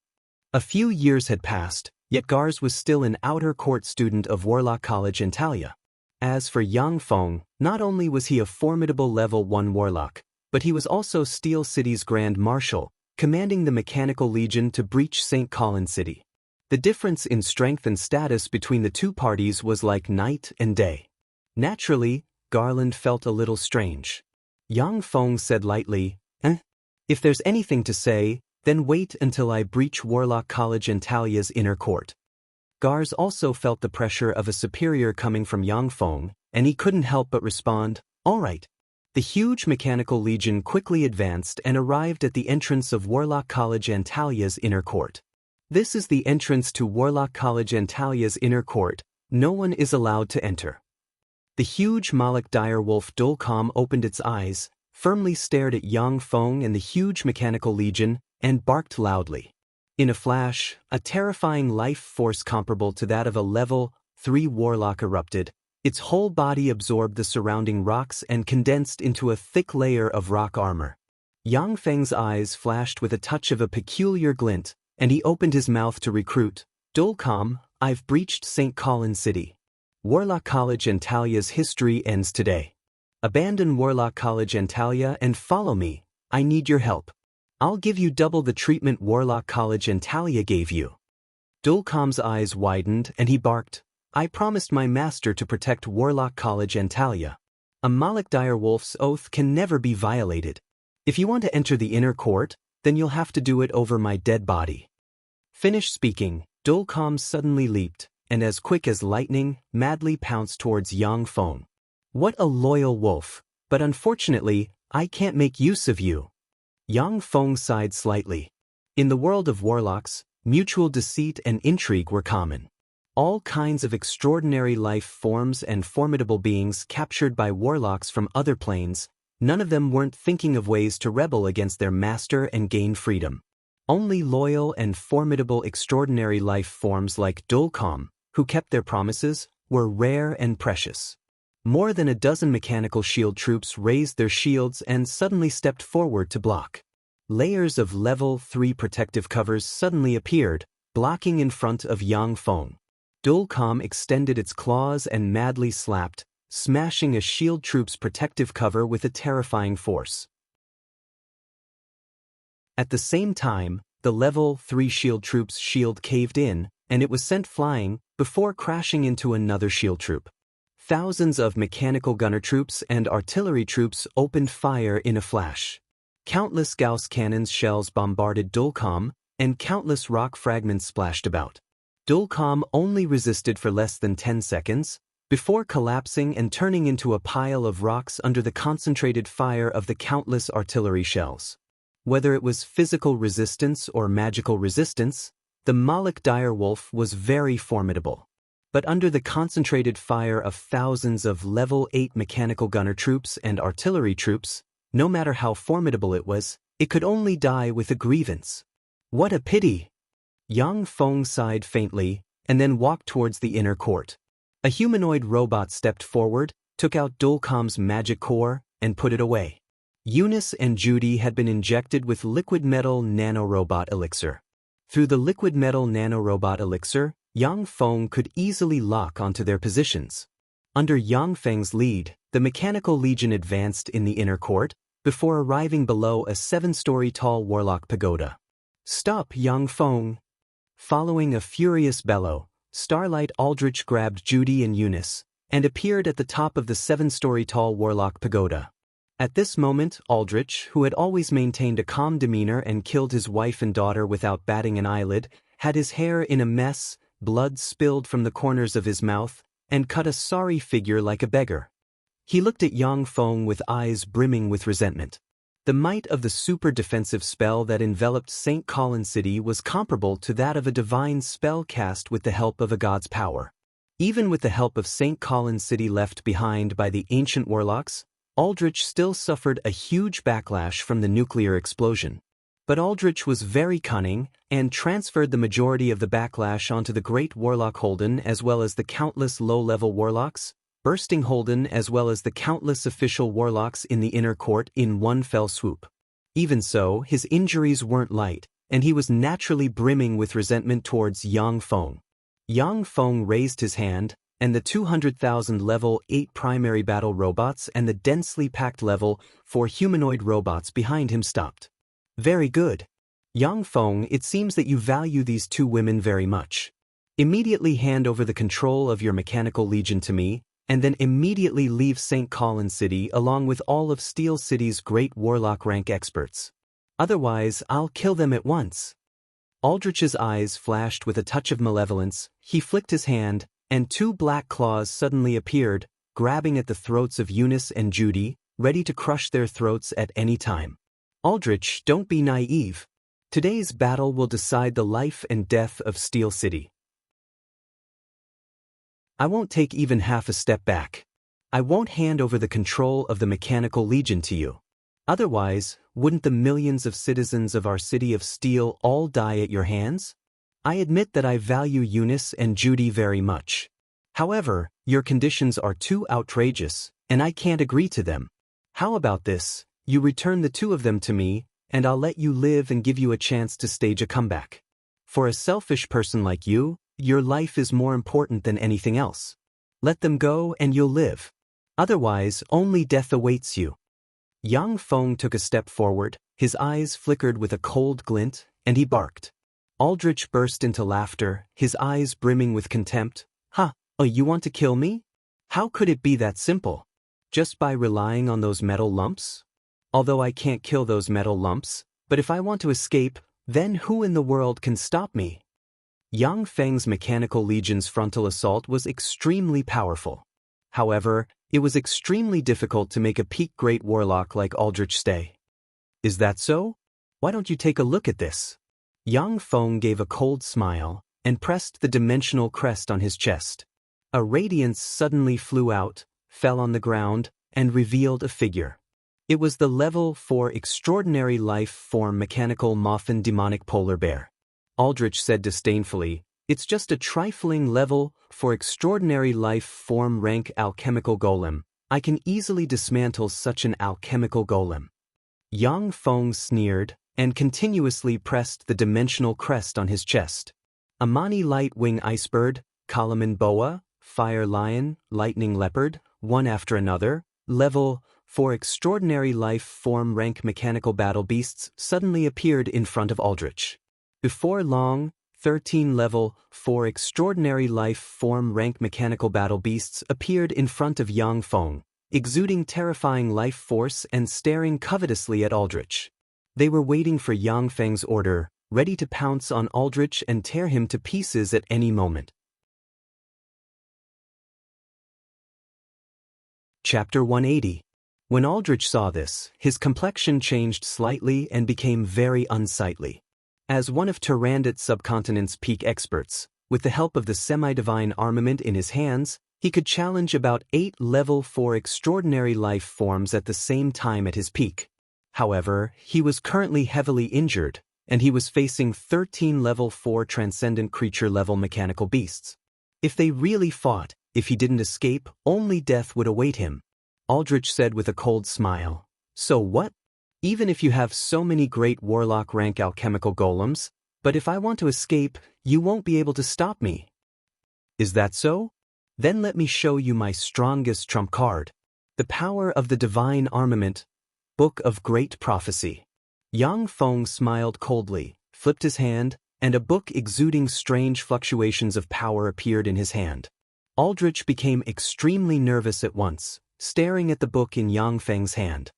A few years had passed, yet Gars was still an outer court student of Warlock College in Talia. As for Yang Feng, not only was he a formidable level 1 warlock, but he was also Steel City's Grand Marshal, commanding the Mechanical Legion to breach St. Colin City. The difference in strength and status between the two parties was like night and day. Naturally, Garland felt a little strange. Yang Feng said lightly, If there's anything to say, then wait until I breach Warlock College and Talia's inner court." Gars also felt the pressure of a superior coming from Yang Feng, and he couldn't help but respond, "All right." The huge mechanical legion quickly advanced and arrived at the entrance of Warlock College and Talia's inner court. This is the entrance to Warlock College and Talia's inner court. No one is allowed to enter. The huge Moloch direwolf Dolcom opened its eyes, firmly stared at Yang Feng and the huge mechanical legion, and barked loudly. In a flash, a terrifying life force comparable to that of a level 3 warlock erupted. Its whole body absorbed the surrounding rocks and condensed into a thick layer of rock armor. Yang Feng's eyes flashed with a touch of a peculiar glint, and he opened his mouth to recruit. "Dolcom, I've breached St. Colin City. Warlock College and Talia's history ends today. Abandon Warlock College and Talia and follow me. I need your help. I'll give you double the treatment Warlock College and Talia gave you." Dolcom's eyes widened and he barked, "I promised my master to protect Warlock College and Talia. A Moloch direwolf's oath can never be violated. If you want to enter the inner court, then you'll have to do it over my dead body." Finished speaking, Dolcom suddenly leaped, and as quick as lightning, madly pounced towards Yang Feng. "What a loyal wolf, but unfortunately, I can't make use of you." Yang Feng sighed slightly. In the world of warlocks, Mutual deceit and intrigue were common. All kinds of extraordinary life forms and formidable beings captured by warlocks from other planes, none of them weren't thinking of ways to rebel against their master and gain freedom. Only loyal and formidable extraordinary life forms like Dulcom, who kept their promises, were rare and precious. More than a dozen mechanical shield troops raised their shields and suddenly stepped forward to block. Layers of level 3 protective covers suddenly appeared, blocking in front of Yang Feng. Dulcom extended its claws and madly slapped, smashing a shield troop's protective cover with a terrifying force. At the same time, the level 3 shield troop's shield caved in, and it was sent flying, before crashing into another shield troop. Thousands of mechanical gunner troops and artillery troops opened fire in a flash. Countless Gauss cannons' shells bombarded Dulcom, and countless rock fragments splashed about. Dulcom only resisted for less than 10 seconds, before collapsing and turning into a pile of rocks under the concentrated fire of the countless artillery shells. Whether it was physical resistance or magical resistance, the Moloch direwolf was very formidable. But under the concentrated fire of thousands of level 8 mechanical gunner troops and artillery troops, no matter how formidable it could only die with a grievance. What a pity! Yang Feng sighed faintly, and then walked towards the inner court. A humanoid robot stepped forward, took out Dulcom's magic core, and put it away. Eunice and Judy had been injected with liquid metal nanorobot elixir. Through the liquid metal nanorobot elixir, Yang Feng could easily lock onto their positions. Under Yang Feng's lead, the Mechanical Legion advanced in the inner court, before arriving below a 7-story tall warlock pagoda. "Stop, Yang Feng!" Following a furious bellow, Starlight Aldrich grabbed Judy and Eunice, and appeared at the top of the 7-story tall warlock pagoda. At this moment, Aldrich, who had always maintained a calm demeanor and killed his wife and daughter without batting an eyelid, had his hair in a mess, blood spilled from the corners of his mouth, and cut a sorry figure like a beggar. He looked at Yang Feng with eyes brimming with resentment. The might of the super-defensive spell that enveloped St. Colin City was comparable to that of a divine spell cast with the help of a god's power. Even with the help of St. Colin City left behind by the ancient warlocks, Aldrich still suffered a huge backlash from the nuclear explosion. But Aldrich was very cunning, and transferred the majority of the backlash onto the great warlock Holden as well as the countless low-level warlocks, Bursting Holden as well as the countless official warlocks in the inner court in one fell swoop. Even so, his injuries weren't light, and he was naturally brimming with resentment towards Yang Feng. Yang Feng raised his hand, and the 200,000 level 8 primary battle robots and the densely packed level 4 humanoid robots behind him stopped. "Very good. Yang Feng, it seems that you value these two women very much. Immediately hand over the control of your Mechanical Legion to me, and then immediately leave St. Colin City along with all of Steel City's great warlock rank experts. Otherwise, I'll kill them at once." Aldrich's eyes flashed with a touch of malevolence. He flicked his hand, and 2 black claws suddenly appeared, grabbing at the throats of Eunice and Judy, ready to crush their throats at any time. "Aldrich, don't be naive. Today's battle will decide the life and death of Steel City. I won't take even half a step back. I won't hand over the control of the Mechanical Legion to you. Otherwise, wouldn't the millions of citizens of our city of Steel all die at your hands? I admit that I value Eunice and Judy very much. However, your conditions are too outrageous, and I can't agree to them. How about this? You return the 2 of them to me, and I'll let you live and give you a chance to stage a comeback. For a selfish person like you, your life is more important than anything else. Let them go and you'll live. Otherwise, only death awaits you." Yang Feng took a step forward, his eyes flickered with a cold glint, and he barked. Aldrich burst into laughter, his eyes brimming with contempt. "Huh, oh, you want to kill me? How could it be that simple? Just by relying on those metal lumps? Although I can't kill those metal lumps, but if I want to escape, then who in the world can stop me?" Yang Feng's Mechanical Legion's frontal assault was extremely powerful. However, it was extremely difficult to make a peak great warlock like Aldrich stay. "Is that so? Why don't you take a look at this?" Yang Feng gave a cold smile and pressed the dimensional crest on his chest. A radiance suddenly flew out, fell on the ground, and revealed a figure. It was the level 4 extraordinary life form mechanical Moffin demonic polar bear. Aldrich said disdainfully, "It's just a trifling level 4 extraordinary life form rank alchemical golem. I can easily dismantle such an alchemical golem." Yang Feng sneered and continuously pressed the dimensional crest on his chest. Amani light wing icebird, Kalaman boa, fire lion, lightning leopard, one after another, level 4 extraordinary life form rank mechanical battle beasts suddenly appeared in front of Aldrich. Before long, 13 level 4 extraordinary life form rank mechanical battle beasts appeared in front of Yang Feng, exuding terrifying life force and staring covetously at Aldrich. They were waiting for Yang Feng's order, ready to pounce on Aldrich and tear him to pieces at any moment. Chapter 180. When Aldrich saw this, his complexion changed slightly and became very unsightly. As one of Tyrandot's subcontinent's peak experts, with the help of the semi-divine armament in his hands, he could challenge about 8 level 4 extraordinary life forms at the same time at his peak. However, he was currently heavily injured, and he was facing 13 level 4 transcendent creature level mechanical beasts. If they really fought, if he didn't escape, only death would await him. Aldrich said with a cold smile, "So what? Even if you have so many great warlock rank alchemical golems, but if I want to escape, you won't be able to stop me. Is that so? Then let me show you my strongest trump card. The power of the divine armament, Book of Great Prophecy." Yang Feng smiled coldly, flipped his hand, and a book exuding strange fluctuations of power appeared in his hand. Aldrich became extremely nervous at once, staring at the book in Yang Feng's hand.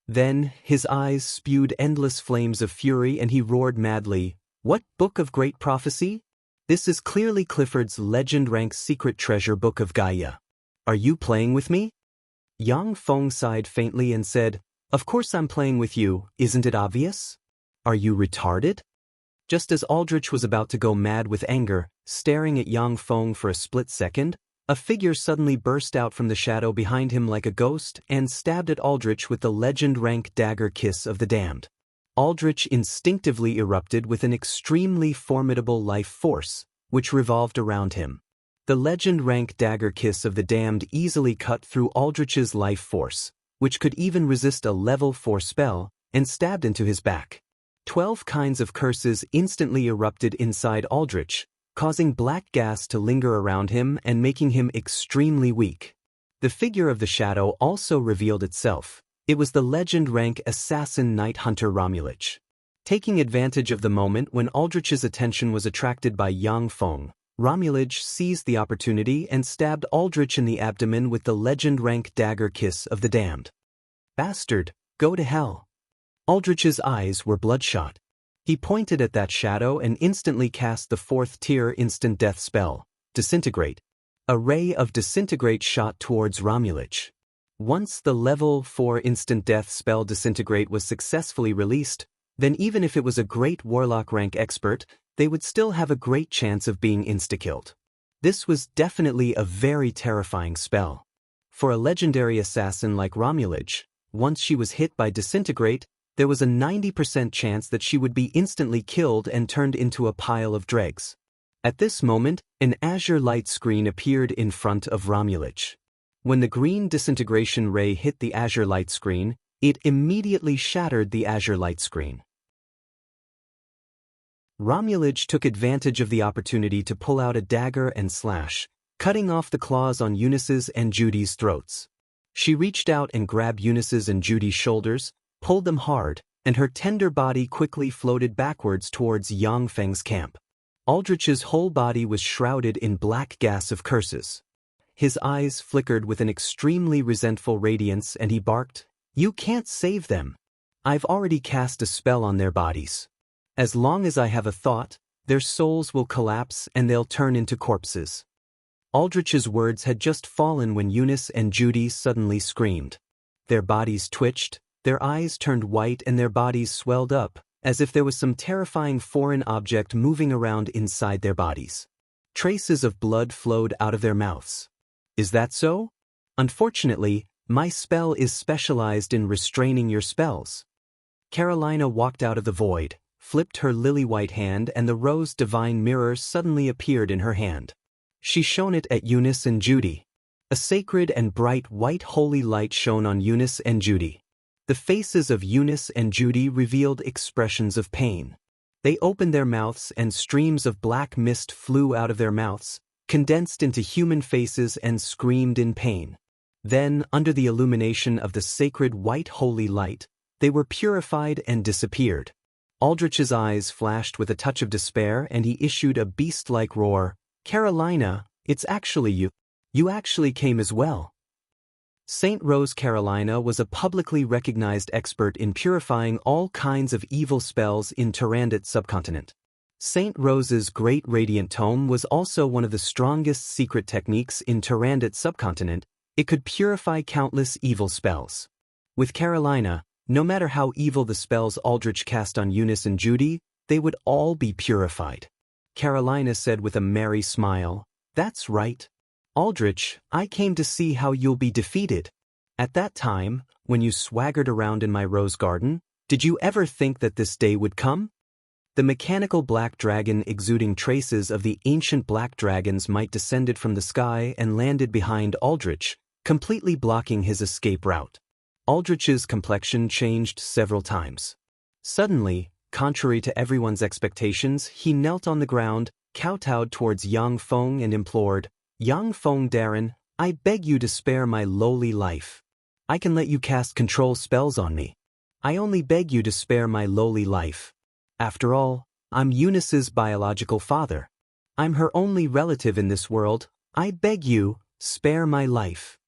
Then, his eyes spewed endless flames of fury and he roared madly, "What Book of Great Prophecy? This is clearly Clifford's legend-rank secret treasure book of Gaia. Are you playing with me?" Yang Feng sighed faintly and said, "Of course I'm playing with you, isn't it obvious? Are you retarded?" Just as Aldrich was about to go mad with anger, staring at Yang Feng for a split second, a figure suddenly burst out from the shadow behind him like a ghost and stabbed at Aldrich with the legend-rank dagger kiss of the damned. Aldrich instinctively erupted with an extremely formidable life force, which revolved around him. The legend-rank dagger kiss of the damned easily cut through Aldrich's life force, which could even resist a level 4 spell, and stabbed into his back. 12 kinds of curses instantly erupted inside Aldrich, causing black gas to linger around him and making him extremely weak. The figure of the shadow also revealed itself. It was the legend-rank assassin Night Hunter Romulich. Taking advantage of the moment when Aldrich's attention was attracted by Yang Feng, Romulich seized the opportunity and stabbed Aldrich in the abdomen with the legend-rank dagger kiss of the damned. "Bastard, go to hell." Aldrich's eyes were bloodshot. He pointed at that shadow and instantly cast the 4th tier instant death spell, Disintegrate. A ray of Disintegrate shot towards Romulich. Once the level 4 instant death spell Disintegrate was successfully released, then even if it was a great warlock rank expert, they would still have a great chance of being insta-killed. This was definitely a very terrifying spell. For a legendary assassin like Romulich, once she was hit by Disintegrate, there was a 90% chance that she would be instantly killed and turned into a pile of dregs. At this moment, an azure light screen appeared in front of Romulich. When the green disintegration ray hit the azure light screen, it immediately shattered the azure light screen. Romulich took advantage of the opportunity to pull out a dagger and slash, cutting off the claws on Eunice's and Judy's throats. She reached out and grabbed Eunice's and Judy's shoulders, pulled them hard, and her tender body quickly floated backwards towards Yang Feng's camp. Aldrich's whole body was shrouded in black gas of curses. His eyes flickered with an extremely resentful radiance and he barked, "You can't save them. I've already cast a spell on their bodies. As long as I have a thought, their souls will collapse and they'll turn into corpses." Aldrich's words had just fallen when Eunice and Judy suddenly screamed. Their bodies twitched, their eyes turned white and their bodies swelled up, as if there was some terrifying foreign object moving around inside their bodies. Traces of blood flowed out of their mouths. Is that so? Unfortunately, my spell is specialized in restraining your spells. Carolina walked out of the void, flipped her lily-white hand, and the rose divine mirror suddenly appeared in her hand. She shone it at Eunice and Judy. A sacred and bright white holy light shone on Eunice and Judy. The faces of Eunice and Judy revealed expressions of pain. They opened their mouths and streams of black mist flew out of their mouths, condensed into human faces and screamed in pain. Then, under the illumination of the sacred white holy light, they were purified and disappeared. Aldrich's eyes flashed with a touch of despair and he issued a beast-like roar. Carolina, it's actually you. You actually came as well. Saint Rose Carolina was a publicly recognized expert in purifying all kinds of evil spells in Tyrandot subcontinent. Saint Rose's Great Radiant Tome was also one of the strongest secret techniques in Tyrandot subcontinent. It could purify countless evil spells. With Carolina, no matter how evil the spells Aldrich cast on Eunice and Judy, they would all be purified. Carolina said with a merry smile, "That's right. Aldrich, I came to see how you'll be defeated. At that time, when you swaggered around in my rose garden, did you ever think that this day would come?" The mechanical black dragon exuding traces of the ancient black dragon's might descended from the sky and landed behind Aldrich, completely blocking his escape route. Aldrich's complexion changed several times. Suddenly, contrary to everyone's expectations, he knelt on the ground, kowtowed towards Yang Feng and implored, "Yang Feng Darren, I beg you to spare my lowly life. I can let you cast control spells on me. I only beg you to spare my lowly life. After all, I'm Eunice's biological father. I'm her only relative in this world. I beg you, spare my life.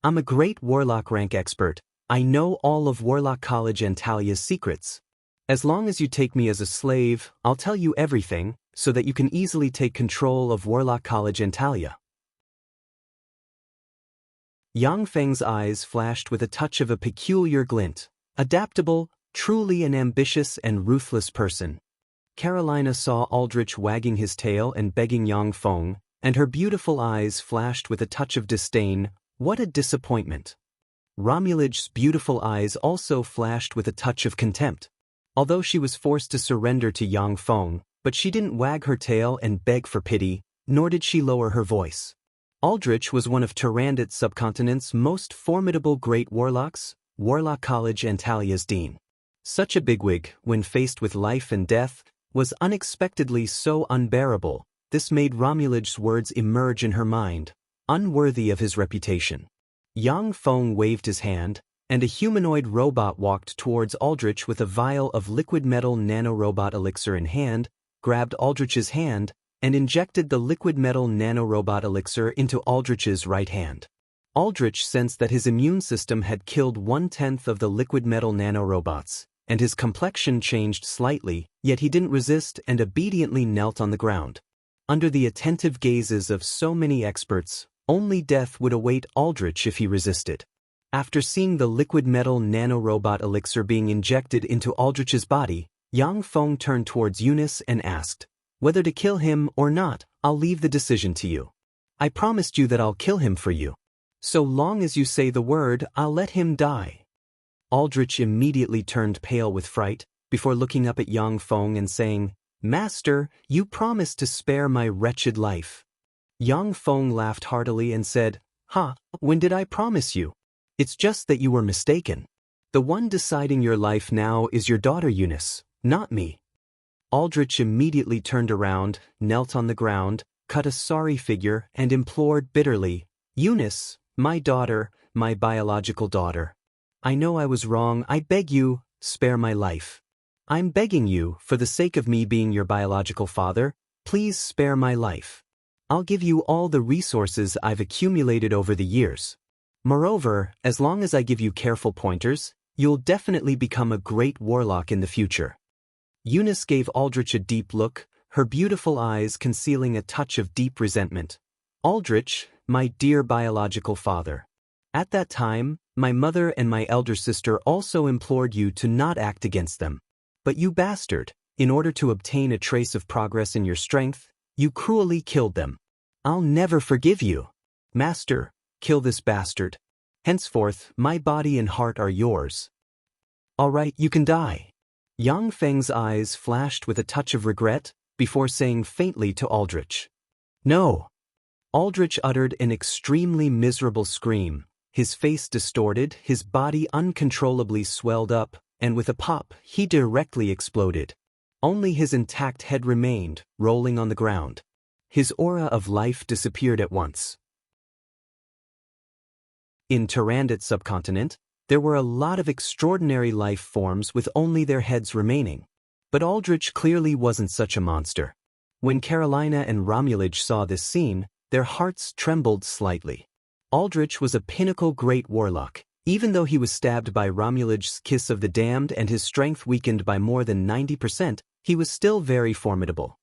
I'm a great warlock rank expert. I know all of Warlock College and Talia's secrets. As long as you take me as a slave, I'll tell you everything, so that you can easily take control of Warlock College and Talia." Yang Feng's eyes flashed with a touch of a peculiar glint. Adaptable, truly an ambitious and ruthless person. Carolina saw Aldrich wagging his tail and begging Yang Feng, and her beautiful eyes flashed with a touch of disdain. What a disappointment. Romulaj's beautiful eyes also flashed with a touch of contempt. Although she was forced to surrender to Yang Feng, but she didn't wag her tail and beg for pity, nor did she lower her voice. Aldrich was one of Tyrandot subcontinent's most formidable great warlocks, Warlock College and Talia's dean. Such a bigwig, when faced with life and death, was unexpectedly so unbearable. This made Romulaj's words emerge in her mind, unworthy of his reputation. Yang Feng waved his hand, and a humanoid robot walked towards Aldrich with a vial of liquid metal nanorobot elixir in hand, grabbed Aldrich's hand, and injected the liquid metal nanorobot elixir into Aldrich's right hand. Aldrich sensed that his immune system had killed 1/10 of the liquid metal nanorobots, and his complexion changed slightly, yet he didn't resist and obediently knelt on the ground. Under the attentive gazes of so many experts, only death would await Aldrich if he resisted. After seeing the liquid metal nanorobot elixir being injected into Aldrich's body, Yang Feng turned towards Eunice and asked, "Whether to kill him or not, I'll leave the decision to you. I promised you that I'll kill him for you. So long as you say the word, I'll let him die." Aldrich immediately turned pale with fright, before looking up at Yang Feng and saying, "Master, you promised to spare my wretched life." Yang Feng laughed heartily and said, "Ha, when did I promise you? It's just that you were mistaken. The one deciding your life now is your daughter Eunice, not me." Aldrich immediately turned around, knelt on the ground, cut a sorry figure, and implored bitterly, "Eunice, my daughter, my biological daughter. I know I was wrong. I beg you, spare my life. I'm begging you, for the sake of me being your biological father, please spare my life. I'll give you all the resources I've accumulated over the years. Moreover, as long as I give you careful pointers, you'll definitely become a great warlock in the future." Eunice gave Aldrich a deep look, her beautiful eyes concealing a touch of deep resentment. "Aldrich, my dear biological father. At that time, my mother and my elder sister also implored you to not act against them. But you bastard, in order to obtain a trace of progress in your strength, you cruelly killed them. I'll never forgive you. Master, kill this bastard. Henceforth, my body and heart are yours. All right, you can die. Yang Feng's eyes flashed with a touch of regret, before saying faintly to Aldrich. No. Aldrich uttered an extremely miserable scream, his face distorted, his body uncontrollably swelled up, and with a pop, he directly exploded. Only his intact head remained, rolling on the ground. His aura of life disappeared at once. In Tyrandot subcontinent, there were a lot of extraordinary life forms with only their heads remaining. But Aldrich clearly wasn't such a monster. When Carolina and Romulage saw this scene, their hearts trembled slightly. Aldrich was a pinnacle great warlock. Even though he was stabbed by Romulage's kiss of the damned and his strength weakened by more than 90%, he was still very formidable.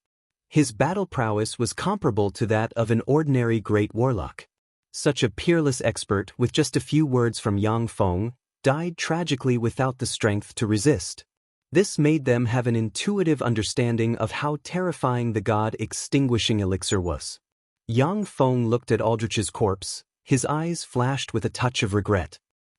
His battle prowess was comparable to that of an ordinary great warlock. Such a peerless expert, with just a few words from Yang Feng, died tragically without the strength to resist. This made them have an intuitive understanding of how terrifying the god-extinguishing elixir was. Yang Feng looked at Aldrich's corpse, his eyes flashed with a touch of regret.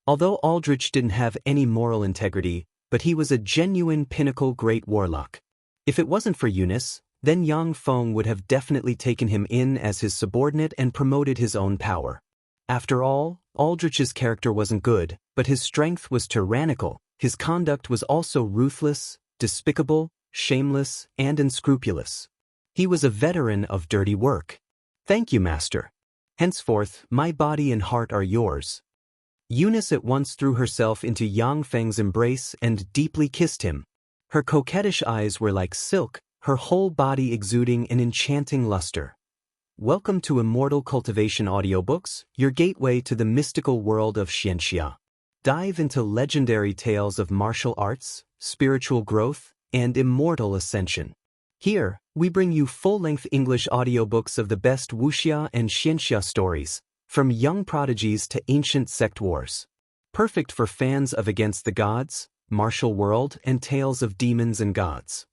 Although Aldrich didn't have any moral integrity, but he was a genuine pinnacle great warlock. If it wasn't for Eunice, then Yang Feng would have definitely taken him in as his subordinate and promoted his own power. After all, Aldrich's character wasn't good, but his strength was tyrannical, his conduct was also ruthless, despicable, shameless, and unscrupulous. He was a veteran of dirty work. Thank you, Master. Henceforth, my body and heart are yours. Eunice at once threw herself into Yang Feng's embrace and deeply kissed him. Her coquettish eyes were like silk, her whole body exuding an enchanting luster. Welcome to Immortal Cultivation Audiobooks, your gateway to the mystical world of Xianxia. Dive into legendary tales of martial arts, spiritual growth, and immortal ascension. Here, we bring you full-length English audiobooks of the best Wuxia and Xianxia stories, from young prodigies to ancient sect wars. Perfect for fans of Against the Gods, Martial World, and tales of demons and gods.